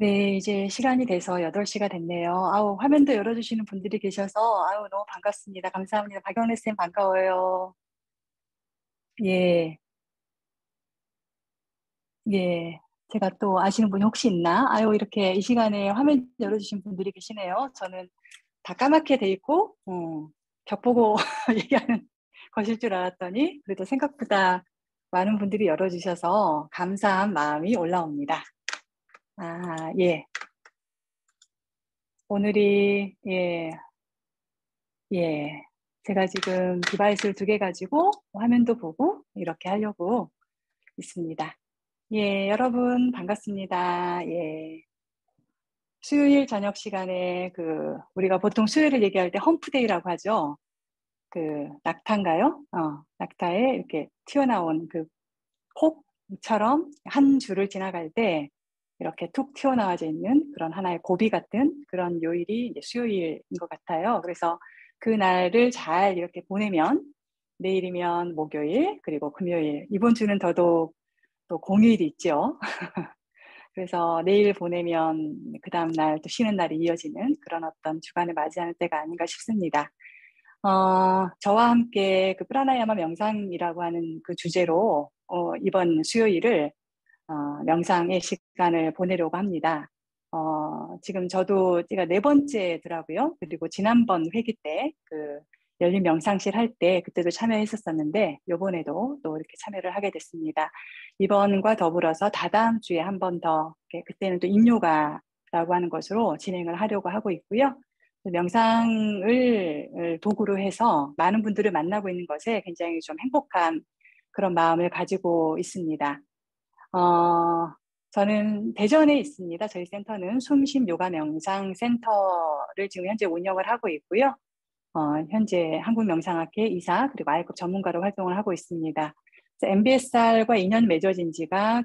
네, 이제 시간이 돼서 8시가 됐네요. 아우, 화면도 열어주시는 분들이 계셔서, 아우, 너무 반갑습니다. 감사합니다. 박영래 쌤, 반가워요. 예, 예. 제가 또 아시는 분이 혹시 있나? 아유, 이렇게 이 시간에 화면 열어주신 분들이 계시네요. 저는 다 까맣게 돼 있고, 벽 보고 얘기하는 것일 줄 알았더니, 그래도 생각보다 많은 분들이 열어주셔서 감사한 마음이 올라옵니다. 아, 예. 오늘이, 예, 예. 제가 지금 디바이스를 2개 가지고 화면도 보고 이렇게 하려고 있습니다. 예, 여러분 반갑습니다. 예. 수요일 저녁 시간에 우리가 보통 수요일을 얘기할 때 험프데이라고 하죠. 낙타인가요? 낙타에 이렇게 튀어나온 폭처럼 한 줄을 지나갈 때 이렇게 툭 튀어나와져 있는 그런 하나의 고비 같은 그런 요일이 이제 수요일인 것 같아요. 그래서 그날을 잘 이렇게 보내면 내일이면 목요일, 그리고 금요일, 이번 주는 더더욱 또 공휴일이 있죠. 그래서 내일 보내면 그 다음날 또 쉬는 날이 이어지는 그런 어떤 주간을 맞이하는 때가 아닌가 싶습니다. 저와 함께 그 프라나야마 명상이라고 하는 그 주제로 이번 수요일을 명상의 시간을 보내려고 합니다. 지금 저도 제가 4번째더라고요. 그리고 지난번 회기 때 열린 명상실 할 때 그때도 참여했었었는데 요번에도 또 이렇게 참여를 하게 됐습니다. 이번과 더불어서 다다음 주에 한 번 더 그때는 또 인요가라고 하는 것으로 진행을 하려고 하고 있고요. 명상을 도구로 해서 많은 분들을 만나고 있는 것에 굉장히 좀 행복한 그런 마음을 가지고 있습니다. 저는 대전에 있습니다. 저희 센터는 숨쉼 요가 명상 센터를 지금 현재 운영을 하고 있고요. 현재 한국명상학회 이사 그리고 I급 전문가로 활동을 하고 있습니다. MBSR과 인연 맺어진 지가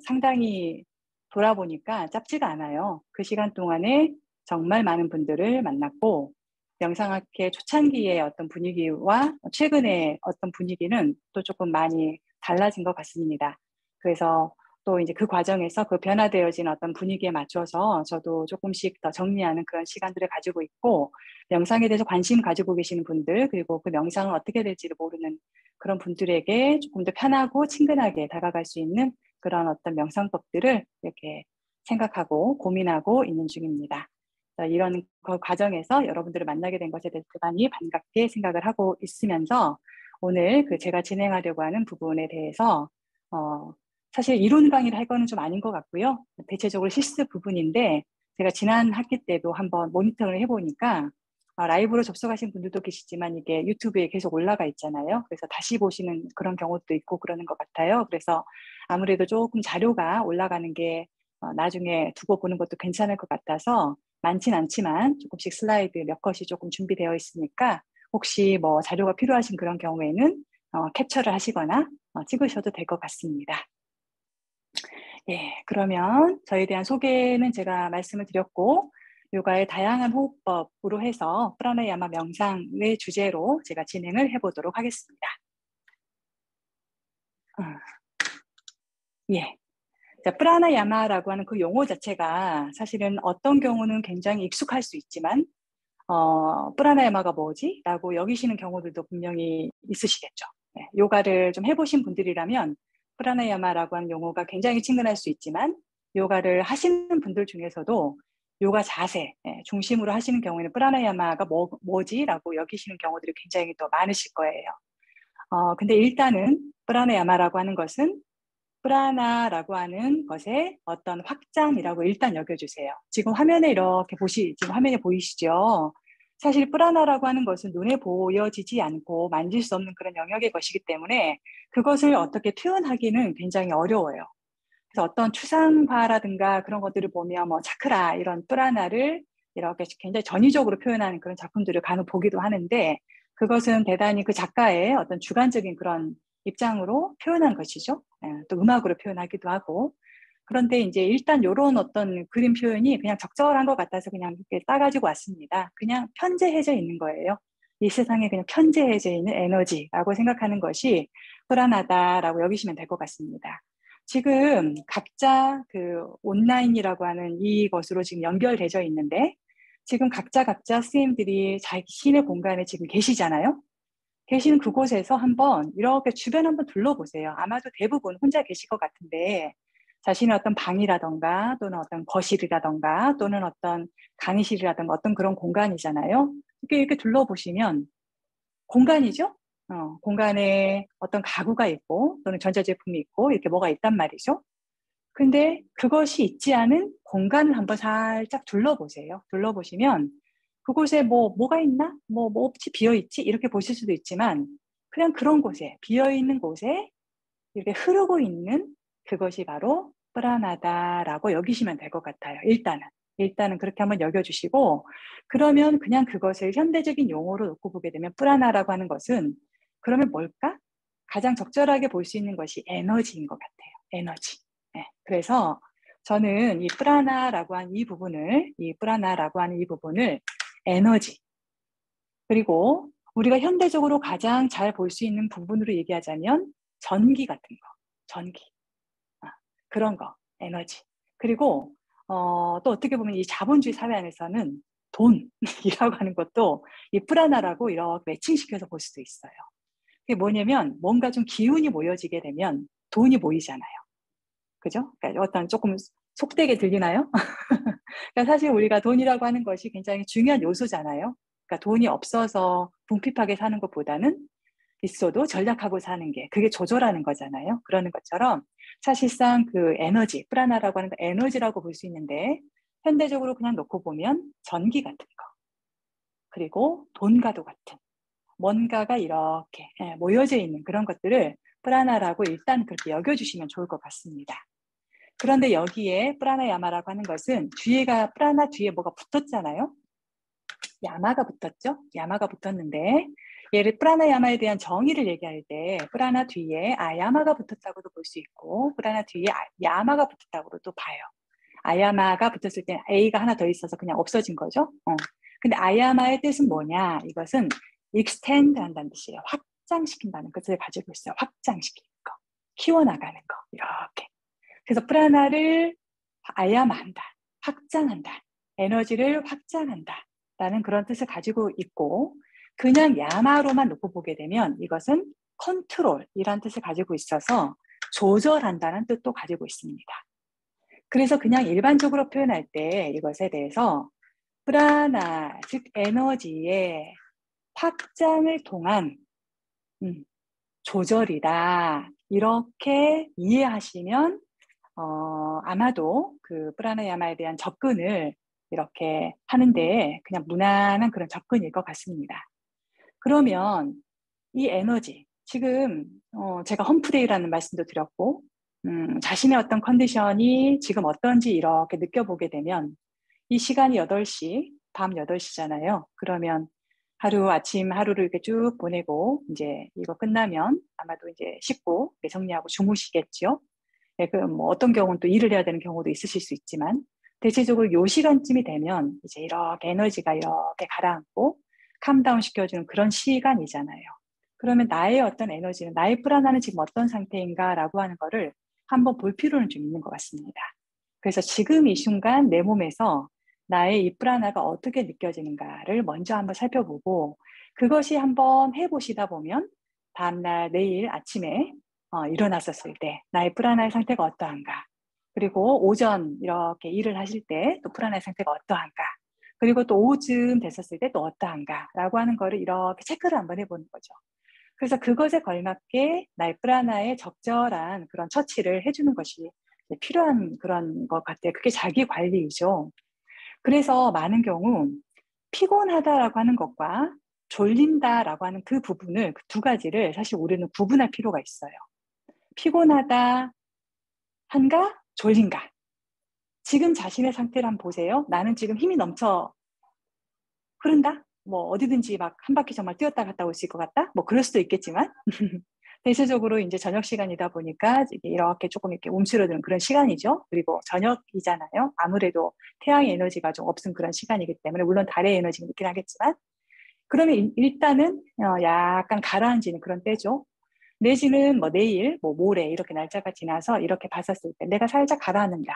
상당히 돌아보니까 짧지가 않아요. 그 시간 동안에 정말 많은 분들을 만났고 명상학회 초창기의 어떤 분위기와 최근의 어떤 분위기는 또 조금 많이 달라진 것 같습니다. 그래서 또 이제 그 과정에서 그 변화되어진 어떤 분위기에 맞춰서 저도 조금씩 더 정리하는 그런 시간들을 가지고 있고 명상에 대해서 관심 가지고 계시는 분들 그리고 그 명상은 어떻게 될지를 모르는 그런 분들에게 조금 더 편하고 친근하게 다가갈 수 있는 그런 어떤 명상법들을 이렇게 생각하고 고민하고 있는 중입니다. 이런 과정에서 여러분들을 만나게 된 것에 대해서 대단히 반갑게 생각을 하고 있으면서 오늘 제가 진행하려고 하는 부분에 대해서 사실 이론 강의를 할 거는 좀 아닌 것 같고요. 대체적으로 실습 부분인데 제가 지난 학기 때도 한번 모니터를 해보니까 라이브로 접속하신 분들도 계시지만 이게 유튜브에 계속 올라가 있잖아요. 그래서 다시 보시는 그런 경우도 있고 그러는 것 같아요. 그래서 아무래도 조금 자료가 올라가는 게 나중에 두고 보는 것도 괜찮을 것 같아서 많진 않지만 조금씩 슬라이드 몇 컷이 조금 준비되어 있으니까 혹시 뭐 자료가 필요하신 그런 경우에는 캡처를 하시거나 찍으셔도 될 것 같습니다. 예, 그러면 저에 대한 소개는 제가 말씀을 드렸고 요가의 다양한 호흡법으로 해서 프라나야마 명상의 주제로 제가 진행을 해보도록 하겠습니다. 예. 자, 프라나야마라고 하는 그 용어 자체가 사실은 어떤 경우는 굉장히 익숙할 수 있지만 프라나야마가 뭐지? 라고 여기시는 경우들도 분명히 있으시겠죠. 네, 요가를 좀 해보신 분들이라면 프라나야마라고 하는 용어가 굉장히 친근할 수 있지만 요가를 하시는 분들 중에서도 요가 자세 중심으로 하시는 경우에는 프라나야마가 뭐지? 라고 여기시는 경우들이 굉장히 더 많으실 거예요. 근데 일단은 프라나야마라고 하는 것은 프라나라고 하는 것의 어떤 확장이라고 일단 여겨주세요. 지금 화면에 이렇게 지금 화면에 보이시죠? 사실 프라나라고 하는 것은 눈에 보여지지 않고 만질 수 없는 그런 영역의 것이기 때문에 그것을 어떻게 표현하기는 굉장히 어려워요. 그래서 어떤 추상화라든가 그런 것들을 보면 뭐 차크라 이런 프라나를 이렇게 굉장히 전위적으로 표현하는 그런 작품들을 간혹 보기도 하는데 그것은 대단히 그 작가의 어떤 주관적인 그런 입장으로 표현한 것이죠. 또 음악으로 표현하기도 하고. 그런데 이제 일단 이런 어떤 그림 표현이 그냥 적절한 것 같아서 그냥 이렇게 따가지고 왔습니다. 그냥 편재해져 있는 거예요. 이 세상에 그냥 편재해져 있는 에너지라고 생각하는 것이 불안하다라고 여기시면 될 것 같습니다. 지금 각자 그 온라인이라고 하는 이것으로 지금 연결되어 있는데 지금 각자 선생님들이 자신의 공간에 지금 계시잖아요. 계시는 그곳에서 한번 이렇게 주변 한번 둘러보세요. 아마도 대부분 혼자 계실 것 같은데 자신의 어떤 방이라던가 또는 어떤 거실이라던가 또는 어떤 강의실이라던가 어떤 그런 공간이잖아요. 이렇게 둘러보시면 공간이죠? 공간에 어떤 가구가 있고 또는 전자제품이 있고 이렇게 뭐가 있단 말이죠. 근데 그것이 있지 않은 공간을 한번 살짝 둘러보세요. 둘러보시면 그곳에 뭐가 있나? 뭐 없지, 비어있지? 이렇게 보실 수도 있지만 그냥 그런 곳에, 비어있는 곳에 이렇게 흐르고 있는 그것이 바로 프라나다라고 여기시면 될 것 같아요. 일단은 그렇게 한번 여겨주시고 그러면 그냥 그것을 현대적인 용어로 놓고 보게 되면 프라나라고 하는 것은 그러면 뭘까? 가장 적절하게 볼 수 있는 것이 에너지인 것 같아요. 에너지. 네. 그래서 저는 이 프라나라고 하는 이 부분을 에너지 그리고 우리가 현대적으로 가장 잘 볼 수 있는 부분으로 얘기하자면 전기 같은 거, 전기 그런 거, 에너지 그리고 또 어떻게 보면 이 자본주의 사회 안에서는 돈이라고 하는 것도 이 프라나라고 이렇게 매칭시켜서 볼 수도 있어요. 그게 뭐냐면 뭔가 좀 기운이 모여지게 되면 돈이 모이잖아요. 그죠? 그러니까 어떤 조금 속되게 들리나요? 그러니까 사실 우리가 돈이라고 하는 것이 굉장히 중요한 요소잖아요. 그러니까 돈이 없어서 궁핍하게 사는 것보다는 있어도 전략하고 사는 게 그게 조절하는 거잖아요. 그러는 것처럼 사실상 그 에너지, 프라나라고 하는 거 에너지라고 볼 수 있는데 현대적으로 그냥 놓고 보면 전기 같은 거 그리고 돈과도 같은 뭔가가 이렇게 모여져 있는 그런 것들을 프라나라고 일단 그렇게 여겨주시면 좋을 것 같습니다. 그런데 여기에 프라나야마라고 하는 것은 프라나 뒤에 뭐가 붙었잖아요. 야마가 붙었죠. 야마가 붙었는데 얘를 프라나야마에 대한 정의를 얘기할 때 프라나 뒤에 아야마가 붙었다고도 볼 수 있고 프라나 뒤에 야마가 붙었다고도 또 봐요. 아야마가 붙었을 때 A가 하나 더 있어서 그냥 없어진 거죠. 근데 아야마의 뜻은 뭐냐? 이것은 extend 한다는 뜻이에요. 확장시킨다는 뜻을 가지고 있어요. 확장시키는 거. 키워나가는 거. 이렇게. 그래서 프라나를 아야마한다. 확장한다. 에너지를 확장한다. 라는 그런 뜻을 가지고 있고 그냥 야마로만 놓고 보게 되면 이것은 컨트롤이라는 뜻을 가지고 있어서 조절한다는 뜻도 가지고 있습니다. 그래서 그냥 일반적으로 표현할 때 이것에 대해서 프라나, 즉 에너지의 확장을 통한 조절이다. 이렇게 이해하시면 아마도 그 프라나야마에 대한 접근을 이렇게 하는데 그냥 무난한 그런 접근일 것 같습니다. 그러면 이 에너지, 지금 제가 험프데이라는 말씀도 드렸고 자신의 어떤 컨디션이 지금 어떤지 이렇게 느껴보게 되면 이 시간이 8시, 밤 8시잖아요. 그러면 아침 하루를 이렇게 쭉 보내고 이제 이거 끝나면 아마도 이제 씻고 정리하고 주무시겠죠. 네, 뭐 어떤 경우는 또 일을 해야 되는 경우도 있으실 수 있지만 대체적으로 요 시간쯤이 되면 이제 이렇게 에너지가 이렇게 가라앉고 캄다운 시켜주는 그런 시간이잖아요. 그러면 나의 어떤 에너지는 나의 프라나는 지금 어떤 상태인가라고 하는 거를 한번 볼 필요는 좀 있는 것 같습니다. 그래서 지금 이 순간 내 몸에서 나의 이 프라나가 어떻게 느껴지는가를 먼저 한번 살펴보고 그것이 한번 해보시다 보면 다음날 내일 아침에 일어났었을 때 나의 프라나의 상태가 어떠한가 그리고 오전 이렇게 일을 하실 때 또 프라나의 상태가 어떠한가 그리고 또 오후쯤 됐었을 때 또 어떠한가 라고 하는 거를 이렇게 체크를 한번 해보는 거죠. 그래서 그것에 걸맞게 나의 프라나의 적절한 그런 처치를 해주는 것이 필요한 그런 것 같아요. 그게 자기 관리이죠. 그래서 많은 경우 피곤하다라고 하는 것과 졸린다라고 하는 그 부분을 그 두 가지를 사실 우리는 구분할 필요가 있어요. 피곤하다 한가 졸린가. 지금 자신의 상태를 한번 보세요. 나는 지금 힘이 넘쳐 흐른다? 뭐 어디든지 막 한 바퀴 정말 뛰었다 갔다 올 수 있을 것 같다? 뭐 그럴 수도 있겠지만 대체적으로 이제 저녁 시간이다 보니까 이렇게 조금 이렇게 움츠러드는 그런 시간이죠. 그리고 저녁이잖아요. 아무래도 태양의 에너지가 좀 없은 그런 시간이기 때문에 물론 달의 에너지가 있긴 하겠지만 그러면 일단은 약간 가라앉는 그런 때죠. 내지는 뭐 내일, 뭐 모레 이렇게 날짜가 지나서 이렇게 봤었을 때 내가 살짝 가라앉는다.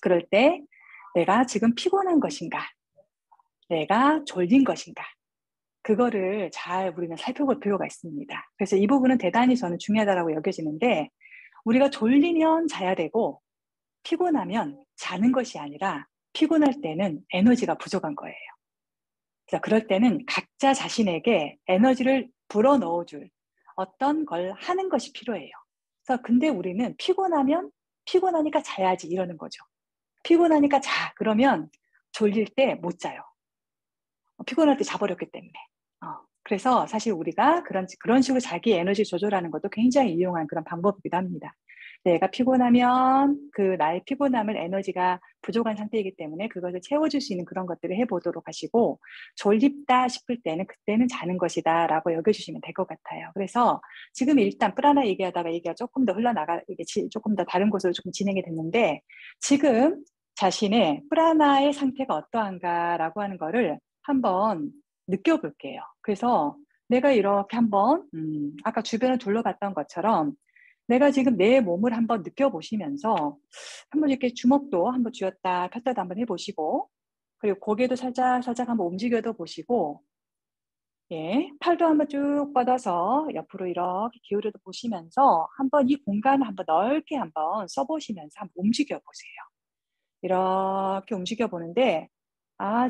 그럴 때 내가 지금 피곤한 것인가? 내가 졸린 것인가? 그거를 잘 우리는 살펴볼 필요가 있습니다. 그래서 이 부분은 대단히 저는 중요하다고 여겨지는데 우리가 졸리면 자야 되고 피곤하면 자는 것이 아니라 피곤할 때는 에너지가 부족한 거예요. 그래서 그럴 때는 각자 자신에게 에너지를 불어넣어줄 어떤 걸 하는 것이 필요해요. 그래서 근데 우리는 피곤하니까 자야지 이러는 거죠. 피곤하니까 자. 그러면 졸릴 때 못 자요. 피곤할 때 자버렸기 때문에. 그래서 사실 우리가 그런 식으로 자기 에너지 조절하는 것도 굉장히 유용한 그런 방법이기도 합니다. 내가 피곤하면 그 나의 피곤함을 에너지가 부족한 상태이기 때문에 그것을 채워줄 수 있는 그런 것들을 해보도록 하시고 졸립다 싶을 때는 그때는 자는 것이다 라고 여겨주시면 될 것 같아요. 그래서 지금 일단 프라나 얘기하다가 얘기가 조금 더 이게 조금 더 다른 곳으로 조금 진행이 됐는데 지금 자신의 프라나의 상태가 어떠한가라고 하는 거를 한번 느껴볼게요. 그래서 내가 이렇게 한번 아까 주변을 둘러봤던 것처럼 내가 지금 내 몸을 한번 느껴보시면서 한번 이렇게 주먹도 한번 쥐었다 폈다도 한번 해보시고 그리고 고개도 살짝 한번 움직여도 보시고 예, 팔도 한번 쭉 뻗어서 옆으로 이렇게 기울여도 보시면서 한번 이 공간을 한번 넓게 한번 써보시면서 한번 움직여 보세요. 이렇게 움직여 보는데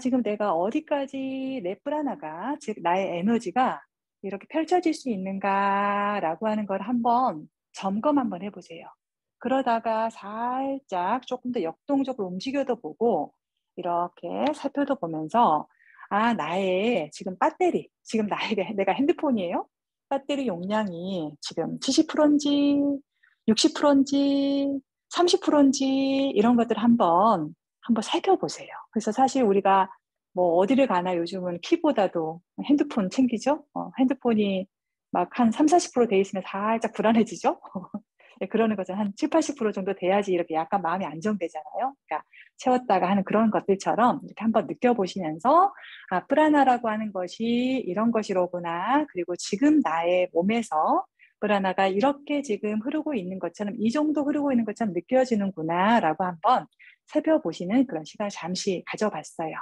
지금 내가 어디까지 내 프라나가, 즉 나의 에너지가 이렇게 펼쳐질 수 있는가라고 하는 걸 한번 점검 한번 해보세요. 그러다가 살짝 조금 더 역동적으로 움직여도 보고 이렇게 살펴도 보면서 나의 지금 배터리, 지금 내가 핸드폰이에요. 배터리 용량이 지금 70%인지 60%인지 30%인지 이런 것들 한번 살펴보세요. 그래서 사실 우리가 뭐 어디를 가나 요즘은 키보다도 핸드폰 챙기죠? 핸드폰이 막 한 3, 40%돼 있으면 살짝 불안해지죠? 네, 그러는 거죠. 한 7, 80% 정도 돼야지 이렇게 약간 마음이 안정되잖아요. 그러니까 채웠다가 하는 그런 것들처럼 이렇게 한번 느껴보시면서 프라나라고 하는 것이 이런 것이로구나. 그리고 지금 나의 몸에서 프라나가 이렇게 지금 흐르고 있는 것처럼 이 정도 흐르고 있는 것처럼 느껴지는구나 라고 한번 살펴보시는 그런 시간을 잠시 가져봤어요.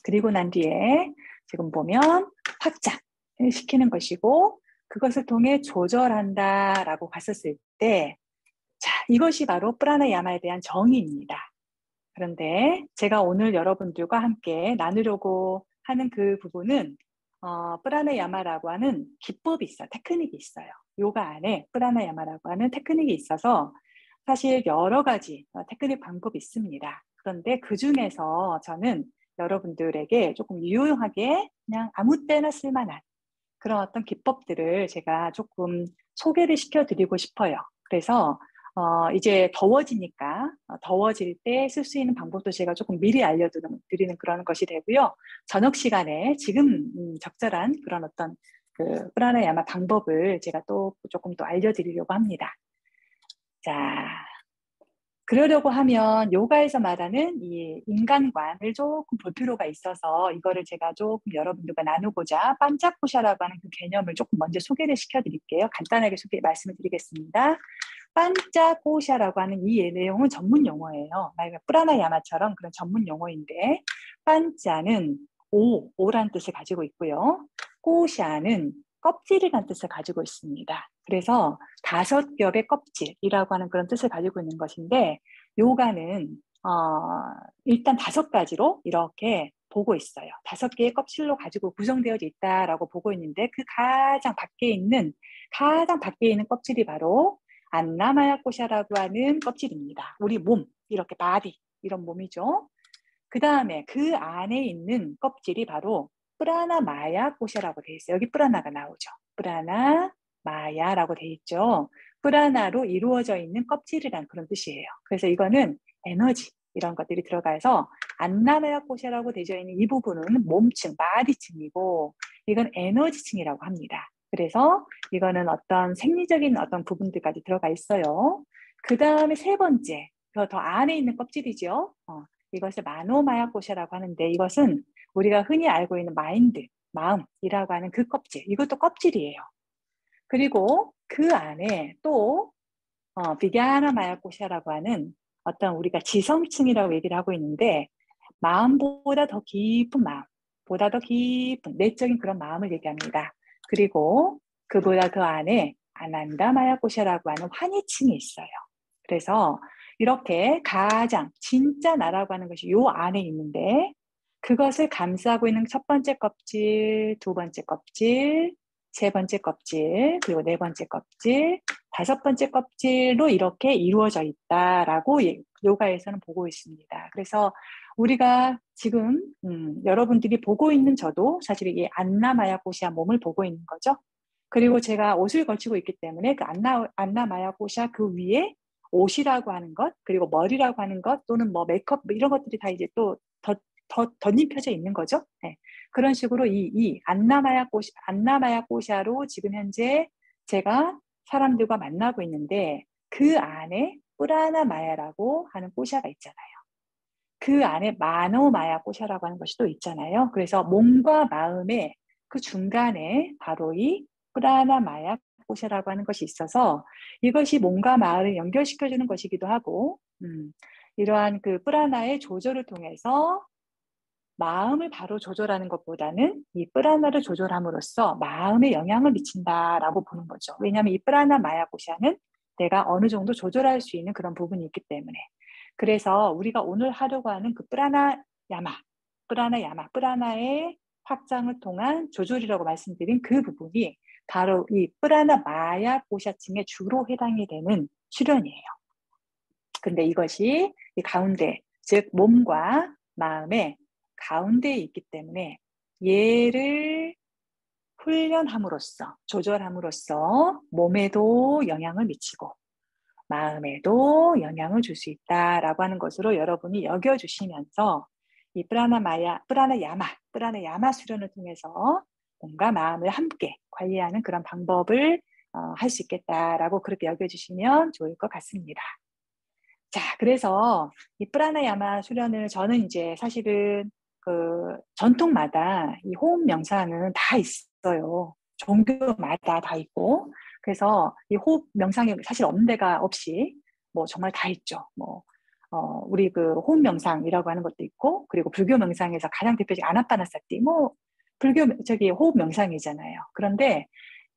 그리고 난 뒤에 지금 보면 확장시키는 것이고 그것을 통해 조절한다라고 갔었을 때 자, 이것이 바로 프라나야마에 대한 정의입니다. 그런데 제가 오늘 여러분들과 함께 나누려고 하는 그 부분은 프라나야마라고 하는 기법이 있어요. 테크닉이 있어요. 요가 안에 프라나야마라고 하는 테크닉이 있어서 사실 여러 가지 테크닉 방법이 있습니다. 그런데 그중에서 저는 여러분들에게 조금 유용하게 그냥 아무 때나 쓸만한 그런 어떤 기법들을 제가 조금 소개를 시켜드리고 싶어요. 그래서 이제 더워지니까 더워질 때 쓸 수 있는 방법도 제가 조금 미리 알려드리는 그런 것이 되고요. 저녁 시간에 지금 적절한 그런 어떤 그 프라나야마 방법을 제가 또 조금 더 알려드리려고 합니다. 자, 그러려고 하면 요가에서 말하는 이 인간관을 조금 볼 필요가 있어서 이거를 제가 조금 여러분들과 나누고자 반짝고샤라고 하는 그 개념을 조금 먼저 소개를 시켜드릴게요. 간단하게 말씀을 드리겠습니다. 반짝고샤라고 하는 이 내용은 전문 용어예요. 프라나야마처럼 그런 전문 용어인데 반자는 오란 뜻을 가지고 있고요. 고샤는 껍질이라는 뜻을 가지고 있습니다. 그래서 5겹의 껍질이라고 하는 그런 뜻을 가지고 있는 것인데 요가는 일단 5가지로 이렇게 보고 있어요. 5개의 껍질로 가지고 구성되어 있다라고 보고 있는데 그 가장 밖에 있는 껍질이 바로 안나마야코샤라고 하는 껍질입니다. 우리 몸, 이렇게 바디, 이런 몸이죠. 그 다음에 그 안에 있는 껍질이 바로 프라나 마야 코샤라고 되어 있어요. 여기 프라나가 나오죠. 프라나 마야라고 되어 있죠. 프라나로 이루어져 있는 껍질이란 그런 뜻이에요. 그래서 이거는 에너지 이런 것들이 들어가서 안나마야 코샤라고 되어 있는 이 부분은 몸층, 마디층이고 이건 에너지층이라고 합니다. 그래서 이거는 어떤 생리적인 어떤 부분들까지 들어가 있어요. 그 다음에 세 번째, 더 안에 있는 껍질이죠. 이것을 마노마야코샤라고 하는데 이것은 우리가 흔히 알고 있는 마인드, 마음이라고 하는 그 껍질, 이것도 껍질이에요. 그리고 그 안에 또 비갸나 마야코샤라고 하는 어떤 우리가 지성층이라고 얘기를 하고 있는데 마음보다 더 깊은 마음, 보다 더 깊은 내적인 그런 마음을 얘기합니다. 그리고 그보다 더 안에 아난다 마야코샤라고 하는 환희층이 있어요. 그래서 이렇게 가장 진짜 나라고 하는 것이 요 안에 있는데 그것을 감싸고 있는 첫 번째 껍질, 두 번째 껍질, 세 번째 껍질, 그리고 네 번째 껍질, 다섯 번째 껍질로 이렇게 이루어져 있다라고 요가에서는 보고 있습니다. 그래서 우리가 지금 여러분들이 보고 있는 저도 사실 이게 안나마야코시아 몸을 보고 있는 거죠. 그리고 제가 옷을 걸치고 있기 때문에 그 안나마야코시아 그 위에 옷이라고 하는 것, 그리고 머리라고 하는 것, 또는 뭐 메이크업 이런 것들이 다 이제 또 더 덧입혀져 있는 거죠. 네. 그런 식으로 이 안나마야코시아로 지금 현재 제가 사람들과 만나고 있는데 그 안에 뿌라나마야라고 하는 꼬샤가 있잖아요. 그 안에 마노마야 꼬샤라고 하는 것이 또 있잖아요. 그래서 몸과 마음의 그 중간에 바로 이 뿌라나마야 꼬샤라고 하는 것이 있어서 이것이 몸과 마음을 연결시켜주는 것이기도 하고 이러한 그 뿌라나의 조절을 통해서 마음을 바로 조절하는 것보다는 이 프라나를 조절함으로써 마음에 영향을 미친다라고 보는 거죠. 왜냐하면 이 프라나 마야고샤는 내가 어느 정도 조절할 수 있는 그런 부분이 있기 때문에. 그래서 우리가 오늘 하려고 하는 그 프라나의 확장을 통한 조절이라고 말씀드린 그 부분이 바로 이 프라나 마야고샤층에 주로 해당이 되는 수련이에요. 근데 이것이 이 가운데, 즉 몸과 마음의 가운데에 있기 때문에 얘를 훈련함으로써, 조절함으로써 몸에도 영향을 미치고 마음에도 영향을 줄 수 있다라고 하는 것으로 여러분이 여겨주시면서 이 프라나야마 수련을 통해서 몸과 마음을 함께 관리하는 그런 방법을 할 수 있겠다라고 그렇게 여겨주시면 좋을 것 같습니다. 자, 그래서 이 프라나야마 수련을 저는 이제 사실은 그 전통마다 이 호흡 명상은 다 있어요. 종교마다 다 있고. 그래서 이 호흡 명상이 사실 없는 데가 없이 뭐 정말 다 있죠. 뭐, 우리 그 호흡 명상이라고 하는 것도 있고, 그리고 불교 명상에서 가장 대표적인 아나파나사티, 뭐, 호흡 명상이잖아요. 그런데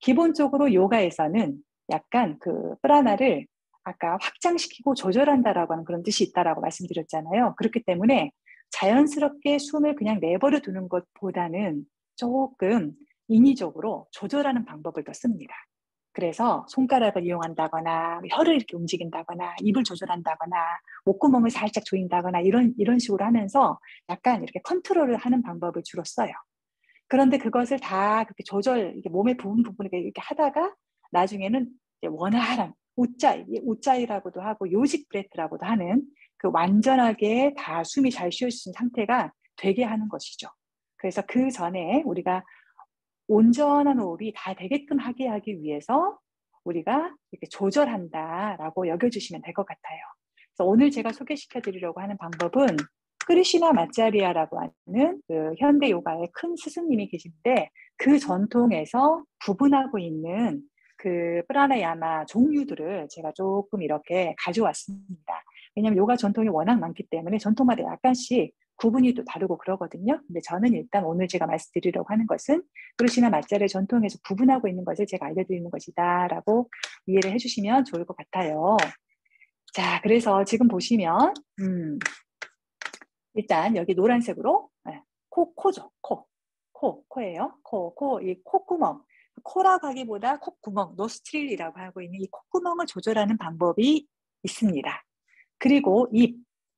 기본적으로 요가에서는 약간 그 프라나를 아까 확장시키고 조절한다라고 하는 그런 뜻이 있다라고 말씀드렸잖아요. 그렇기 때문에 자연스럽게 숨을 그냥 내버려 두는 것보다는 조금 인위적으로 조절하는 방법을 더 씁니다. 그래서 손가락을 이용한다거나 혀를 이렇게 움직인다거나 입을 조절한다거나 목구멍을 살짝 조인다거나 이런 식으로 하면서 약간 이렇게 컨트롤을 하는 방법을 주로 써요. 그런데 그것을 다 그렇게 이렇게 몸의 부분에 이렇게 하다가 나중에는 원활한 우짜이라고도 하고 요식 브레트라고도 하는 그 완전하게 다 숨이 잘 쉬어지는 상태가 되게 하는 것이죠. 그래서 그 전에 우리가 온전한 호흡이 다 되게끔 하기 위해서 우리가 이렇게 조절한다라고 여겨주시면 될 것 같아요. 그래서 오늘 제가 소개시켜 드리려고 하는 방법은 크리시나 마짜리아라고 하는 그 현대 요가의 큰 스승님이 계신데 그 전통에서 구분하고 있는 그 프라나야마 종류들을 제가 조금 이렇게 가져왔습니다. 왜냐하면 요가 전통이 워낙 많기 때문에 전통마다 약간씩 구분이 또 다르고 그러거든요. 근데 저는 일단 오늘 제가 말씀드리려고 하는 것은 크리시나 마짜리아 전통에서 구분하고 있는 것을 제가 알려드리는 것이다라고 이해를 해주시면 좋을 것 같아요. 자, 그래서 지금 보시면 일단 여기 노란색으로 코죠. 코예요. 이 콧구멍. 코라고 하기보다 콧구멍, 노스트릴이라고 하고 있는 이 콧구멍을 조절하는 방법이 있습니다. 그리고 입,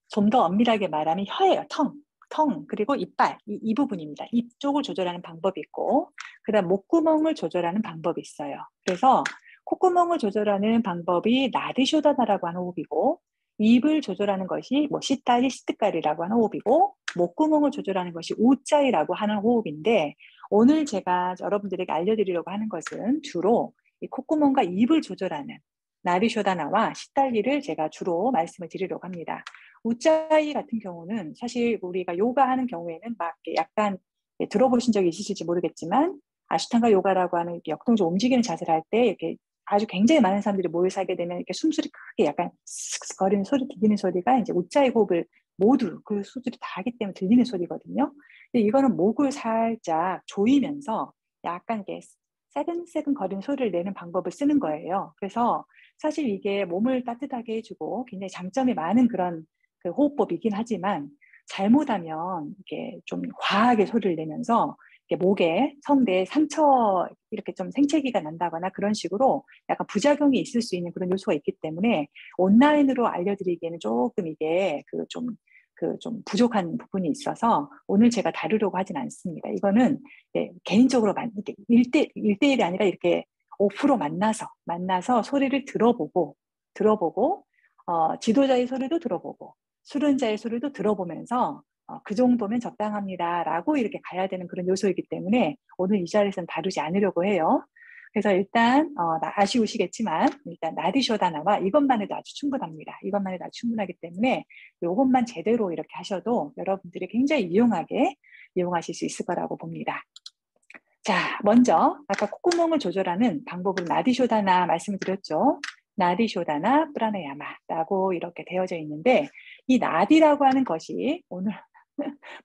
좀 더 엄밀하게 말하면 혀예요. 텅, 그리고 이빨, 이 부분입니다. 입 쪽을 조절하는 방법이 있고, 그 다음 목구멍을 조절하는 방법이 있어요. 그래서 콧구멍을 조절하는 방법이 나디쇼다나라고 하는 호흡이고, 입을 조절하는 것이 뭐 시타리, 시트까리라고 하는 호흡이고, 목구멍을 조절하는 것이 우짜이라고 하는 호흡인데, 오늘 제가 여러분들에게 알려드리려고 하는 것은 주로 이 콧구멍과 입을 조절하는 나디쇼다나와 시탈리를 제가 주로 말씀을 드리려고 합니다. 우짜이 같은 경우는 사실 우리가 요가 하는 경우에는 막 약간 들어보신 적이 있으실지 모르겠지만 아슈탕가 요가라고 하는 이렇게 역동적 움직이는 자세를 할 때 이렇게 아주 굉장히 많은 사람들이 모여 살게 되면 이렇게 숨소리 크게 약간 슥슥 거리는 소리, 들리는 소리가 이제 우자의 호흡을 모두 그 수들이 다 하기 때문에 들리는 소리거든요. 근데 이거는 목을 살짝 조이면서 약간 이게 새근새근 거리는 소리를 내는 방법을 쓰는 거예요. 그래서 사실 이게 몸을 따뜻하게 해주고 굉장히 장점이 많은 그런 그 호흡법이긴 하지만 잘못하면 이게 좀 과하게 소리를 내면서 목에 성대에 상처 이렇게 좀 생채기가 난다거나 그런 식으로 약간 부작용이 있을 수 있는 그런 요소가 있기 때문에 온라인으로 알려드리기에는 조금 이게 좀 부족한 부분이 있어서 오늘 제가 다루려고 하진 않습니다. 이거는 개인적으로 이렇게 1대1이 아니라 이렇게 오프로 만나서 소리를 들어보고 지도자의 소리도 들어보고 수련자의 소리도 들어보면서 그 정도면 적당합니다라고 이렇게 가야 되는 그런 요소이기 때문에 오늘 이 자리에서는 다루지 않으려고 해요. 그래서 일단 아쉬우시겠지만 일단 나디쇼다나와 이것만 해도 아주 충분합니다. 이것만 해도 아주 충분하기 때문에 이것만 제대로 이렇게 하셔도 여러분들이 굉장히 유용하게 이용하실 수 있을 거라고 봅니다. 자, 먼저 아까 콧구멍을 조절하는 방법은 나디쇼다나 말씀을 드렸죠. 나디쇼다나 프라나야마라고 이렇게 되어져 있는데 이 나디라고 하는 것이 오늘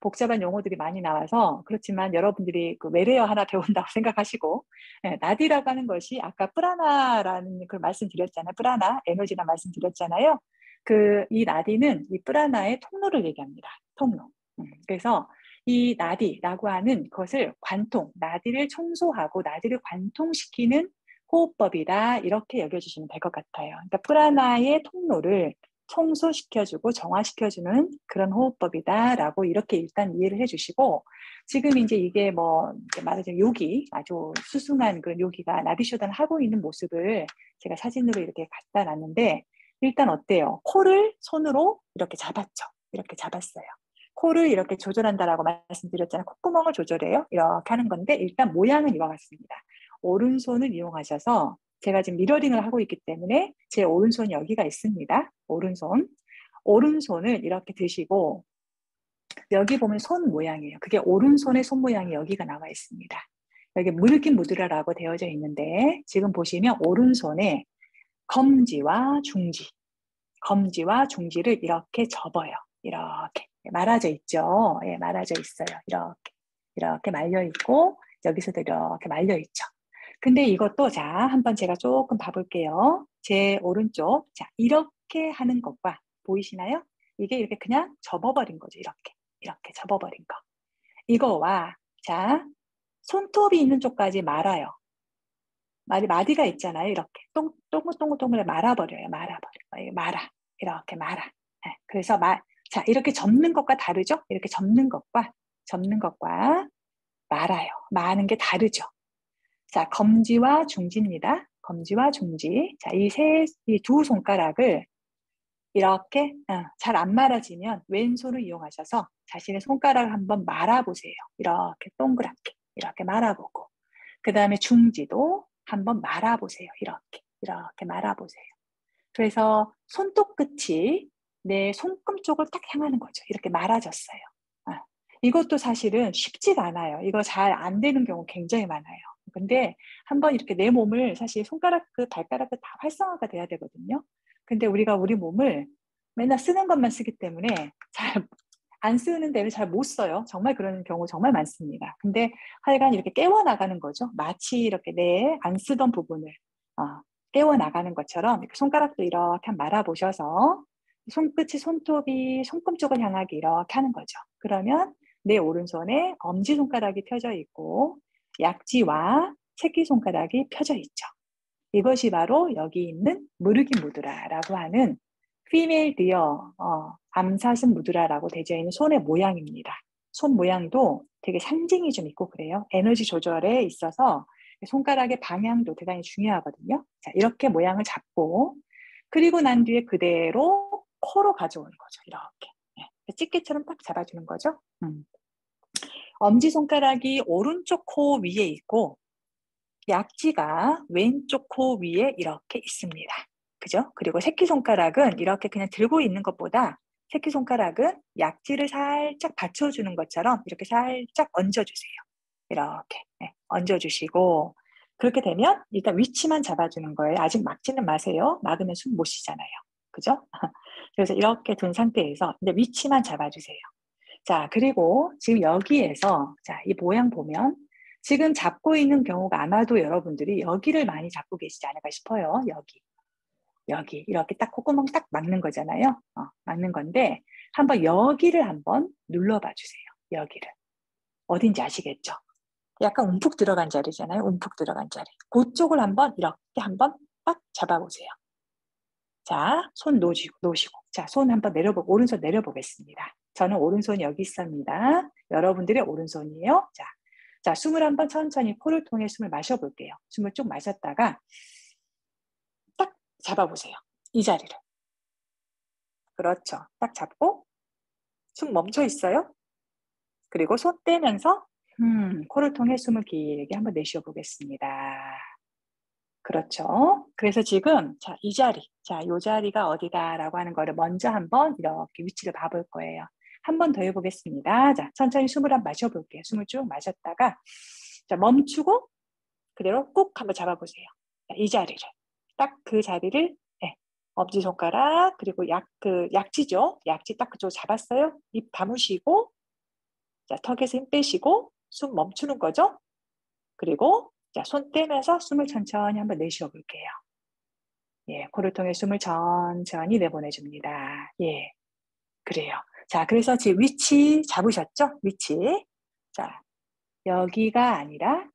복잡한 용어들이 많이 나와서 그렇지만 여러분들이 그 외래어 하나 배운다고 생각하시고 나디라고 하는 것이 아까 프라나라는 그 말씀드렸잖아요. 프라나 에너지나 말씀드렸잖아요. 이 나디는 이 프라나의 통로를 얘기합니다. 통로. 그래서 이 나디라고 하는 것을 나디를 청소하고 나디를 관통시키는 호흡법이다 이렇게 여겨주시면 될 것 같아요. 그러니까 프라나의 통로를 청소시켜주고 정화시켜주는 그런 호흡법이다라고 이렇게 일단 이해를 해주시고 지금 이제 이게 말하자면 요기 아주 수승한 그런 요기가 나디쇼단 하고 있는 모습을 제가 사진으로 이렇게 갖다 놨는데 일단 어때요? 코를 손으로 이렇게 잡았죠. 이렇게 잡았어요. 코를 이렇게 조절한다라고 말씀드렸잖아요. 콧구멍을 조절해요. 이렇게 하는 건데 일단 모양은 이와 같습니다. 오른손을 이용하셔서 제가 지금 미러링을 하고 있기 때문에 제 오른손이 여기가 있습니다. 오른손을 이렇게 드시고 여기 보면 손 모양이에요. 그게 오른손의 손 모양이 여기가 나와 있습니다. 여기 무르긴 무드라라고 되어져 있는데 지금 보시면 오른손에 검지와 중지를 이렇게 접어요. 이렇게 말아져 있죠. 예, 말아져 있어요. 이렇게 말려 있고 여기서도 이렇게 말려 있죠. 근데 이것도 자 한번 제가 조금 봐볼게요. 제 오른쪽 자 이렇게 하는 것과 보이시나요? 이게 이렇게 그냥 접어버린 거죠. 이렇게 접어버린 거. 이거와 자 손톱이 있는 쪽까지 말아요. 마디가 있잖아요. 이렇게 동글동글 말아버려요. 이렇게 말아. 네, 그래서 자 이렇게 접는 것과 다르죠? 이렇게 접는 것과 말아요. 마는 게 다르죠. 자, 검지와 중지입니다. 검지와 중지. 자, 이 두 손가락을 이렇게 잘 안 말아지면 왼손을 이용하셔서 자신의 손가락을 한번 말아보세요. 이렇게 동그랗게 이렇게 말아보고 그 다음에 중지도 한번 말아보세요. 이렇게 말아보세요. 그래서 손톱 끝이 내 손금 쪽을 딱 향하는 거죠. 이렇게 말아졌어요. 이것도 사실은 쉽지가 않아요. 이거 잘 안 되는 경우 굉장히 많아요. 근데 한번 이렇게 내 몸을 사실 손가락 발가락 다 활성화가 돼야 되거든요. 근데 우리가 우리 몸을 맨날 쓰는 것만 쓰기 때문에 잘 안 쓰는 데는 잘 못 써요. 정말 그런 경우 정말 많습니다. 근데 하여간 이렇게 깨워나가는 거죠. 마치 이렇게 내 안 쓰던 부분을 깨워나가는 것처럼 이렇게 손가락도 이렇게 말아보셔서 손끝이 손톱이 손금 쪽을 향하게 이렇게 하는 거죠. 그러면 내 오른손에 엄지손가락이 펴져 있고 약지와 새끼손가락이 펴져 있죠. 이것이 바로 여기 있는 무르기 무드라라고 하는 피메일 디어 암사슴 무드라라고 되어 있는 손의 모양입니다. 손 모양도 되게 상징이 좀 있고 그래요. 에너지 조절에 있어서 손가락의 방향도 대단히 중요하거든요. 자, 이렇게 모양을 잡고 그리고 난 뒤에 그대로 코로 가져오는 거죠. 이렇게 집게처럼 딱 잡아주는 거죠. 엄지손가락이 오른쪽 코 위에 있고 약지가 왼쪽 코 위에 이렇게 있습니다. 그죠? 그리고 새끼손가락은 이렇게 그냥 들고 있는 것보다 새끼손가락은 약지를 살짝 받쳐주는 것처럼 이렇게 살짝 얹어주세요. 이렇게 얹어주시고 그렇게 되면 일단 위치만 잡아주는 거예요. 아직 막지는 마세요. 막으면 숨 못 쉬잖아요. 그죠? 그래서 이렇게 둔 상태에서 이제 위치만 잡아주세요. 자, 그리고 지금 여기에서 자, 이 모양 보면 지금 잡고 있는 경우가 아마도 여러분들이 여기를 많이 잡고 계시지 않을까 싶어요. 여기 이렇게 딱 콧구멍 딱 막는 거잖아요. 막는 건데 한번 여기를 한번 눌러봐 주세요. 여기를. 어딘지 아시겠죠? 약간 움푹 들어간 자리잖아요. 움푹 들어간 자리. 그쪽을 한번 이렇게 한번 딱 잡아보세요. 자, 손 놓으시고. 자, 손 한번 오른손 내려보겠습니다. 저는 오른손이 여기 있습니다. 여러분들의 오른손이에요. 자, 숨을 한번 천천히 코를 통해 숨을 마셔볼게요. 숨을 쭉 마셨다가 딱 잡아보세요. 이 자리를. 그렇죠. 딱 잡고 숨 멈춰 있어요. 그리고 손 떼면서 코를 통해 숨을 길게 한번 내쉬어 보겠습니다. 그렇죠. 그래서 지금 자, 이 자리, 자, 이 자리가 어디다라고 하는 거를 먼저 한번 이렇게 위치를 봐볼 거예요. 한 번 더 해보겠습니다. 자, 천천히 숨을 한번 마셔볼게요. 숨을 쭉 마셨다가 자, 멈추고 그대로 꼭 한번 잡아보세요. 자, 이 자리를 딱 그 자리를 엄지손가락 그리고 약지죠. 약지 딱 그쪽 잡았어요. 입 다무시고 자, 턱에서 힘 빼시고 숨 멈추는 거죠. 그리고 자, 손 떼면서 숨을 천천히 한번 내쉬어 볼게요. 예, 코를 통해 숨을 천천히 내보내줍니다. 예, 그래요. 자, 그래서 지금 위치 잡으셨죠? 위치. 자, 여기가 아니라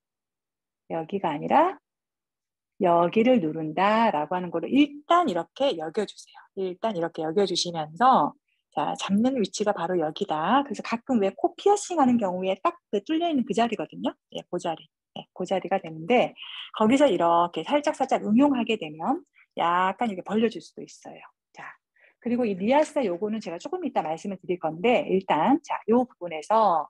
여기를 누른다라고 하는 거를 일단 이렇게 여겨주세요. 일단 이렇게 여겨주시면서 자, 잡는 위치가 바로 여기다. 그래서 가끔 왜 코 피어싱 하는 경우에 딱 그 뚫려있는 그 자리거든요. 예, 그 자리. 예, 그 자리가 되는데 거기서 이렇게 살짝 응용하게 되면 약간 이렇게 벌려줄 수도 있어요. 자, 그리고 이 리아사 요거는 제가 조금 이따 말씀을 드릴 건데 일단 자, 요 부분에서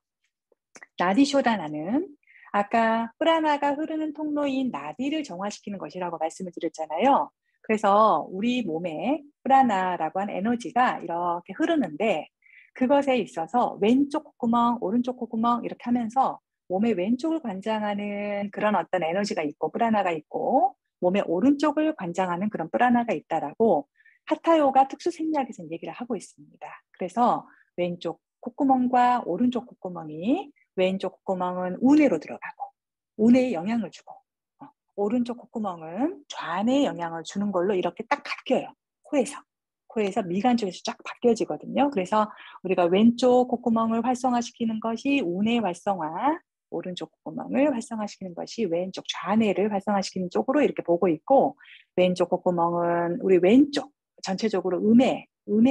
나디쇼다나는 아까 프라나가 흐르는 통로인 나디를 정화시키는 것이라고 말씀을 드렸잖아요. 그래서 우리 몸에 프라나라고 하는 에너지가 이렇게 흐르는데 그것에 있어서 왼쪽 콧구멍, 오른쪽 콧구멍 이렇게 하면서 몸의 왼쪽을 관장하는 그런 어떤 에너지가 있고 프라나가 있고 몸의 오른쪽을 관장하는 그런 프라나가 있다라고 하타요가 특수 생리학에서 얘기를 하고 있습니다. 그래서 왼쪽 콧구멍과 오른쪽 콧구멍이 왼쪽 콧구멍은 우내로 들어가고 우내에 영향을 주고 오른쪽 콧구멍은 좌뇌에 영향을 주는 걸로 이렇게 딱 바뀌어요. 코에서 미간 쪽에서 쫙 바뀌어지거든요. 그래서 우리가 왼쪽 콧구멍을 활성화시키는 것이 우뇌 활성화, 오른쪽 콧구멍을 활성화시키는 것이 왼쪽 좌뇌를 활성화시키는 쪽으로 이렇게 보고 있고 왼쪽 콧구멍은 우리 왼쪽 전체적으로 음의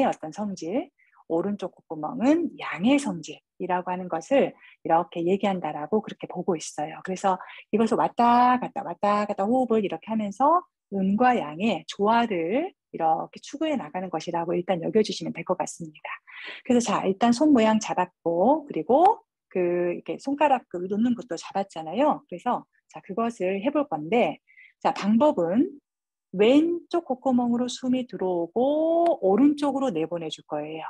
어떤 성질 오른쪽 콧구멍은 양의 성질이라고 하는 것을 이렇게 얘기한다라고 그렇게 보고 있어요. 그래서 이것을 왔다 갔다 호흡을 이렇게 하면서 음과 양의 조화를 이렇게 추구해 나가는 것이라고 일단 여겨주시면 될 것 같습니다. 그래서 자, 일단 손 모양 잡았고, 그리고 이렇게 손가락 놓는 것도 잡았잖아요. 그래서 자, 그것을 해볼 건데, 자, 방법은 왼쪽 콧구멍으로 숨이 들어오고, 오른쪽으로 내보내줄 거예요.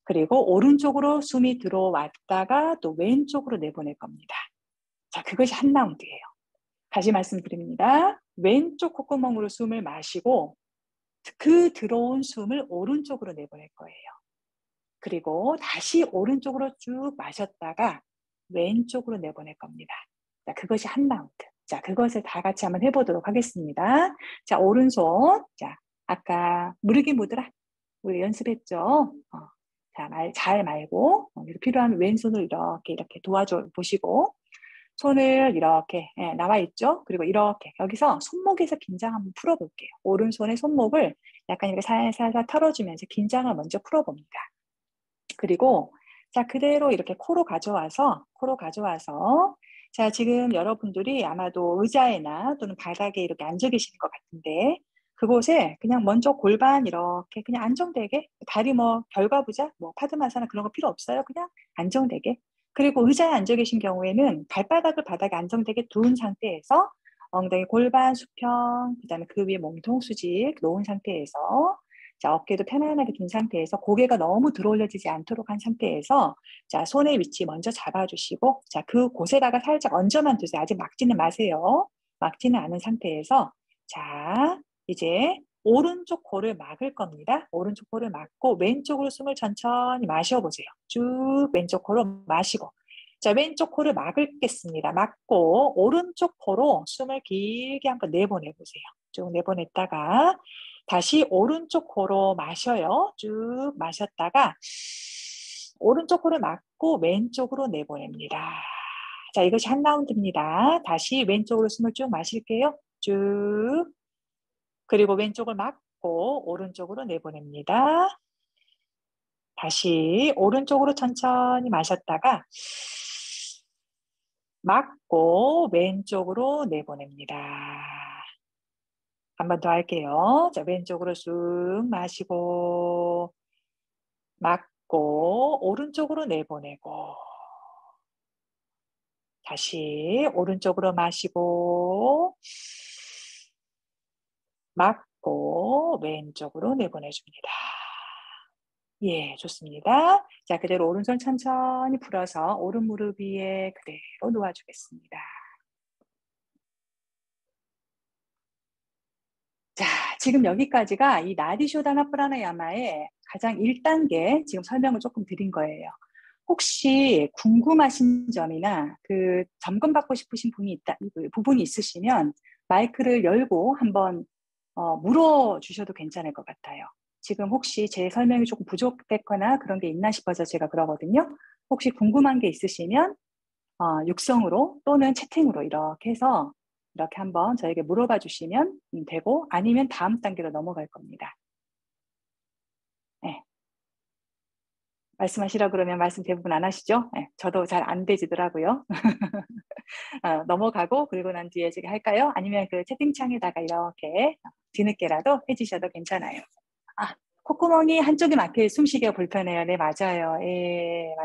그리고 오른쪽으로 숨이 들어왔다가 또 왼쪽으로 내보낼 겁니다. 자, 그것이 한 라운드예요. 다시 말씀드립니다. 왼쪽 콧구멍으로 숨을 마시고 그 들어온 숨을 오른쪽으로 내보낼 거예요. 그리고 다시 오른쪽으로 쭉 마셨다가 왼쪽으로 내보낼 겁니다. 자, 그것이 한 라운드. 자, 그것을 다 같이 한번 해보도록 하겠습니다. 자, 오른손. 자, 아까 무르기 무드라 우리 연습했죠? 자, 잘 말고 필요하면 왼손을 이렇게 도와줘 보시고 손을 이렇게 나와 있죠? 그리고 이렇게 여기서 손목에서 긴장 한번 풀어볼게요. 오른손의 손목을 약간 이렇게 살살 털어주면서 긴장을 먼저 풀어봅니다. 그리고 자, 그대로 이렇게 코로 가져와서 자, 지금 여러분들이 아마도 의자에나 또는 바닥에 이렇게 앉아 계시는 것 같은데 그곳에 그냥 먼저 골반 이렇게 그냥 안정되게 다리 뭐 결과부자 뭐 파드마사나 그런 거 필요 없어요. 그냥 안정되게. 그리고 의자에 앉아 계신 경우에는 발바닥을 바닥에 안정되게 두은 상태에서 엉덩이 골반 수평 그다음에 그 위에 몸통 수직 놓은 상태에서 자, 어깨도 편안하게 둔 상태에서 고개가 너무 들어올려지지 않도록 한 상태에서 자, 손의 위치 먼저 잡아주시고 자, 그곳에다가 살짝 얹어만 두세요. 아직 막지는 마세요. 막지는 않은 상태에서 자, 이제 오른쪽 코를 막을 겁니다. 오른쪽 코를 막고 왼쪽으로 숨을 천천히 마셔보세요. 쭉 왼쪽 코로 마시고 자, 왼쪽 코를 막겠습니다. 막고 오른쪽 코로 숨을 길게 한번 내보내보세요. 쭉 내보냈다가 다시 오른쪽 코로 마셔요. 쭉 마셨다가 오른쪽 코를 막고 왼쪽으로 내보냅니다. 자, 이것이 한 라운드입니다. 다시 왼쪽으로 숨을 쭉 마실게요. 쭉. 그리고 왼쪽을 막고 오른쪽으로 내보냅니다. 다시 오른쪽으로 천천히 마셨다가 막고 왼쪽으로 내보냅니다. 한 번 더 할게요. 자, 왼쪽으로 쑥 마시고 막고 오른쪽으로 내보내고 다시 오른쪽으로 마시고 막고 왼쪽으로 내보내줍니다. 예, 좋습니다. 자, 그대로 오른손 천천히 풀어서 오른 무릎 위에 그대로 놓아주겠습니다. 자, 지금 여기까지가 이 나디쇼다나 프라나야마의 가장 1단계 지금 설명을 조금 드린 거예요. 혹시 궁금하신 점이나 그 점검받고 싶으신 부분이 있으시면 마이크를 열고 한번 물어주셔도 괜찮을 것 같아요. 지금 혹시 제 설명이 조금 부족했거나 그런 게 있나 싶어서 제가 그러거든요. 혹시 궁금한 게 있으시면 육성으로 또는 채팅으로 이렇게 해서 이렇게 한번 저에게 물어봐 주시면 되고 아니면 다음 단계로 넘어갈 겁니다. 네. 말씀하시라 그러면 말씀 대부분 안 하시죠? 네. 저도 잘 안 되지더라고요. 넘어가고 그리고 난 뒤에 제가 할까요? 아니면 그 채팅창에다가 이렇게 뒤늦게라도 해주셔도 괜찮아요. 아, 콧구멍이 한쪽이 막혀 숨쉬기가 불편해요. 네, 맞아요. 예,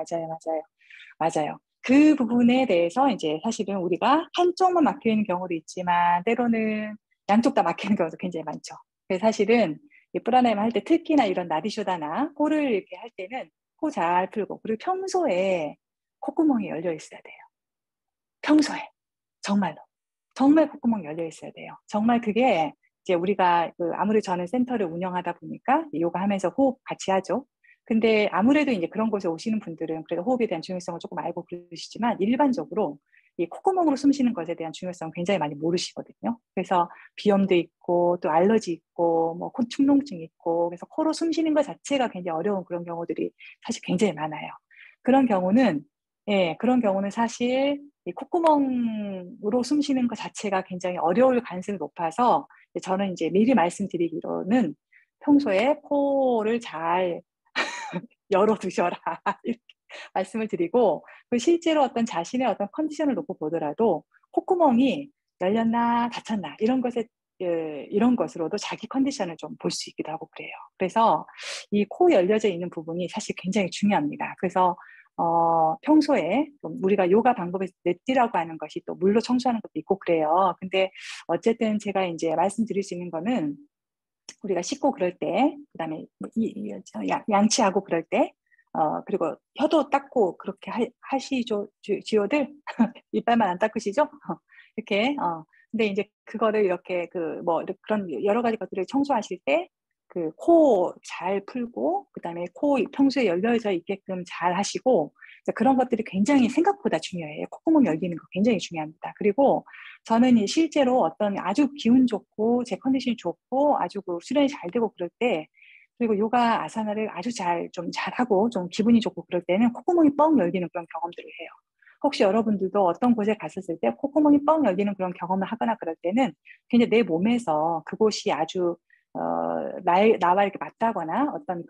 맞아요. 그 부분에 대해서 이제 사실은 우리가 한쪽만 막혀 있는 경우도 있지만 때로는 양쪽 다 막히는 경우도 굉장히 많죠. 그래서 사실은 이 프라나야마 할 때 특히나 이런 나디쇼다나 코를 이렇게 할 때는 코 잘 풀고 그리고 평소에 콧구멍이 열려 있어야 돼요. 평소에 정말로 정말 콧구멍 열려 있어야 돼요. 정말 그게 이제 우리가 아무래도 저는 센터를 운영하다 보니까 요가 하면서 호흡 같이 하죠. 근데 아무래도 이제 그런 곳에 오시는 분들은 그래도 호흡에 대한 중요성을 조금 알고 그러시지만 일반적으로 이 콧구멍으로 숨 쉬는 것에 대한 중요성 굉장히 많이 모르시거든요. 그래서 비염도 있고 또 알러지 있고 뭐 코 축농증 있고 그래서 코로 숨 쉬는 것 자체가 굉장히 어려운 그런 경우들이 사실 굉장히 많아요. 그런 경우는 그런 경우는 사실 이 콧구멍으로 숨 쉬는 것 자체가 굉장히 어려울 가능성이 높아서 저는 이제 미리 말씀드리기로는 평소에 코를 잘 열어두셔라 이렇게 말씀을 드리고 실제로 어떤 자신의 어떤 컨디션을 놓고 보더라도 콧구멍이 열렸나 닫혔나 이런 것으로도 자기 컨디션을 좀 볼 수 있기도 하고 그래요. 그래서 이 코 열려져 있는 부분이 사실 굉장히 중요합니다. 그래서 평소에 우리가 요가 방법에서 넷디라고 하는 것이 또 물로 청소하는 것도 있고 그래요. 근데 어쨌든 제가 이제 말씀드릴 수 있는 거는 우리가 씻고 그럴 때, 그다음에 양치하고 그럴 때, 그리고 혀도 닦고 그렇게 하시죠, 지호들 이빨만 안 닦으시죠? 이렇게 근데 이제 그거를 이렇게 그런 여러 가지 것들을 청소하실 때 그 코 잘 풀고 그다음에 코 평소에 열려져 있게끔 잘 하시고 그런 것들이 굉장히 생각보다 중요해요. 콧구멍 열리는 거 굉장히 중요합니다. 그리고 저는 실제로 어떤 아주 기운 좋고 제 컨디션이 좋고 아주 수련이 잘 되고 그럴 때 그리고 요가 아사나를 아주 좀 잘하고 좀 기분이 좋고 그럴 때는 콧구멍이 뻥 열리는 그런 경험들을 해요. 혹시 여러분들도 어떤 곳에 갔었을 때 콧구멍이 뻥 열리는 그런 경험을 하거나 그럴 때는 굉장히 내 몸에서 그곳이 아주 나와 이렇게 맞다거나 어떤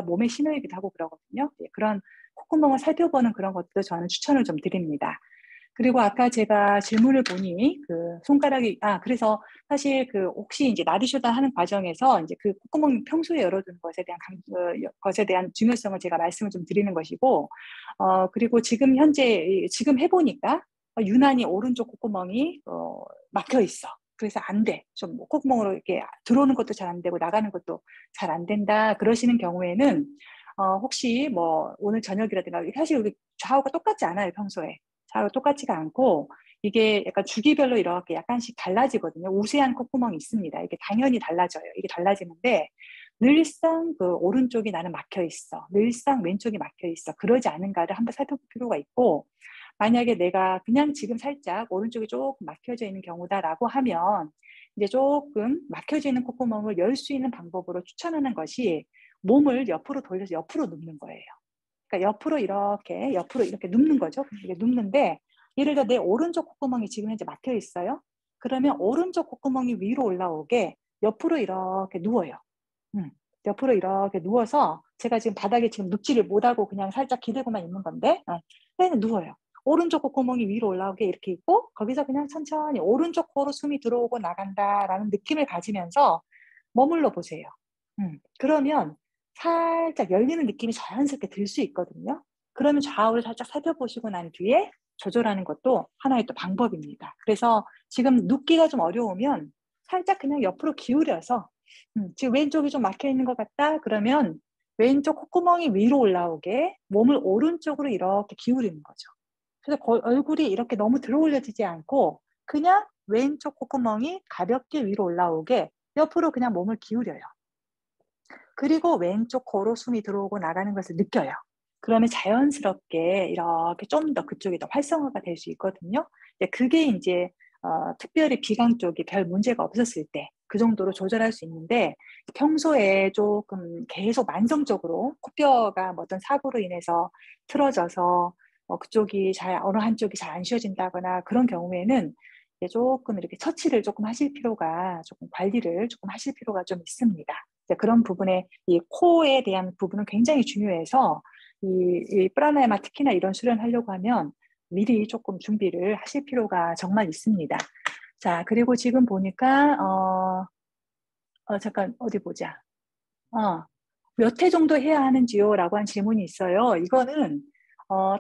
몸의 신호이기도 하고 그러거든요. 그런 콧구멍을 살펴보는 그런 것도 저는 추천을 좀 드립니다. 그리고 아까 제가 질문을 보니 그래서 사실 혹시 이제 나디쇼다 하는 과정에서 이제 그 콧구멍 평소에 열어두는 것에 대한 중요성을 제가 말씀을 좀 드리는 것이고, 그리고 지금 해보니까 유난히 오른쪽 콧구멍이 막혀 있어. 그래서 안 돼. 좀 콧구멍으로 이렇게 들어오는 것도 잘 안 되고 나가는 것도 잘 안 된다. 그러시는 경우에는 혹시 뭐 오늘 저녁이라든가 사실 우리 좌우가 똑같지 않아요, 평소에. 좌우가 똑같지가 않고 이게 약간 주기별로 이렇게 약간씩 달라지거든요. 우세한 콧구멍이 있습니다. 이게 당연히 달라져요. 이게 달라지는데 늘상 그 오른쪽이 나는 막혀 있어. 늘상 왼쪽이 막혀 있어. 그러지 않은가를 한번 살펴볼 필요가 있고 만약에 내가 그냥 지금 살짝 오른쪽이 조금 막혀져 있는 경우다라고 하면 이제 조금 막혀져 있는 콧구멍을 열 수 있는 방법으로 추천하는 것이 몸을 옆으로 돌려서 옆으로 눕는 거예요. 그러니까 옆으로 이렇게 눕는 거죠. 이게 눕는데 예를 들어 내 오른쪽 콧구멍이 지금 현재 막혀 있어요. 그러면 오른쪽 콧구멍이 위로 올라오게 옆으로 이렇게 누워요. 옆으로 이렇게 누워서 제가 지금 바닥에 지금 눕지를 못하고 그냥 살짝 기대고만 있는 건데 그냥 누워요. 오른쪽 콧구멍이 위로 올라오게 이렇게 있고 거기서 그냥 천천히 오른쪽 코로 숨이 들어오고 나간다라는 느낌을 가지면서 머물러 보세요. 그러면 살짝 열리는 느낌이 자연스럽게 들 수 있거든요. 그러면 좌우를 살짝 살펴보시고 난 뒤에 조절하는 것도 하나의 또 방법입니다. 그래서 지금 눕기가 좀 어려우면 살짝 그냥 옆으로 기울여서 지금 왼쪽이 좀 막혀 있는 것 같다. 그러면 왼쪽 콧구멍이 위로 올라오게 몸을 오른쪽으로 이렇게 기울이는 거죠. 그래서 얼굴이 이렇게 너무 들어 올려지지 않고 그냥 왼쪽 콧구멍이 가볍게 위로 올라오게 옆으로 그냥 몸을 기울여요. 그리고 왼쪽 코로 숨이 들어오고 나가는 것을 느껴요. 그러면 자연스럽게 이렇게 좀 더 그쪽이 더 활성화가 될 수 있거든요. 그게 이제 특별히 비강 쪽이 별 문제가 없었을 때 그 정도로 조절할 수 있는데 평소에 조금 계속 만성적으로 코뼈가 뭐 어떤 사고로 인해서 틀어져서 그쪽이 어느 한쪽이 잘 안 쉬어진다거나 그런 경우에는 조금 이렇게 처치를 조금 하실 필요가 조금 관리를 조금 하실 필요가 좀 있습니다. 그런 부분에 이 코어에 대한 부분은 굉장히 중요해서 이 프라나야마 특히나 이런 수련하려고 하면 미리 조금 준비를 하실 필요가 정말 있습니다. 자, 그리고 지금 보니까 잠깐 어디 보자. 몇 회 정도 해야 하는지요? 라고 한 질문이 있어요. 이거는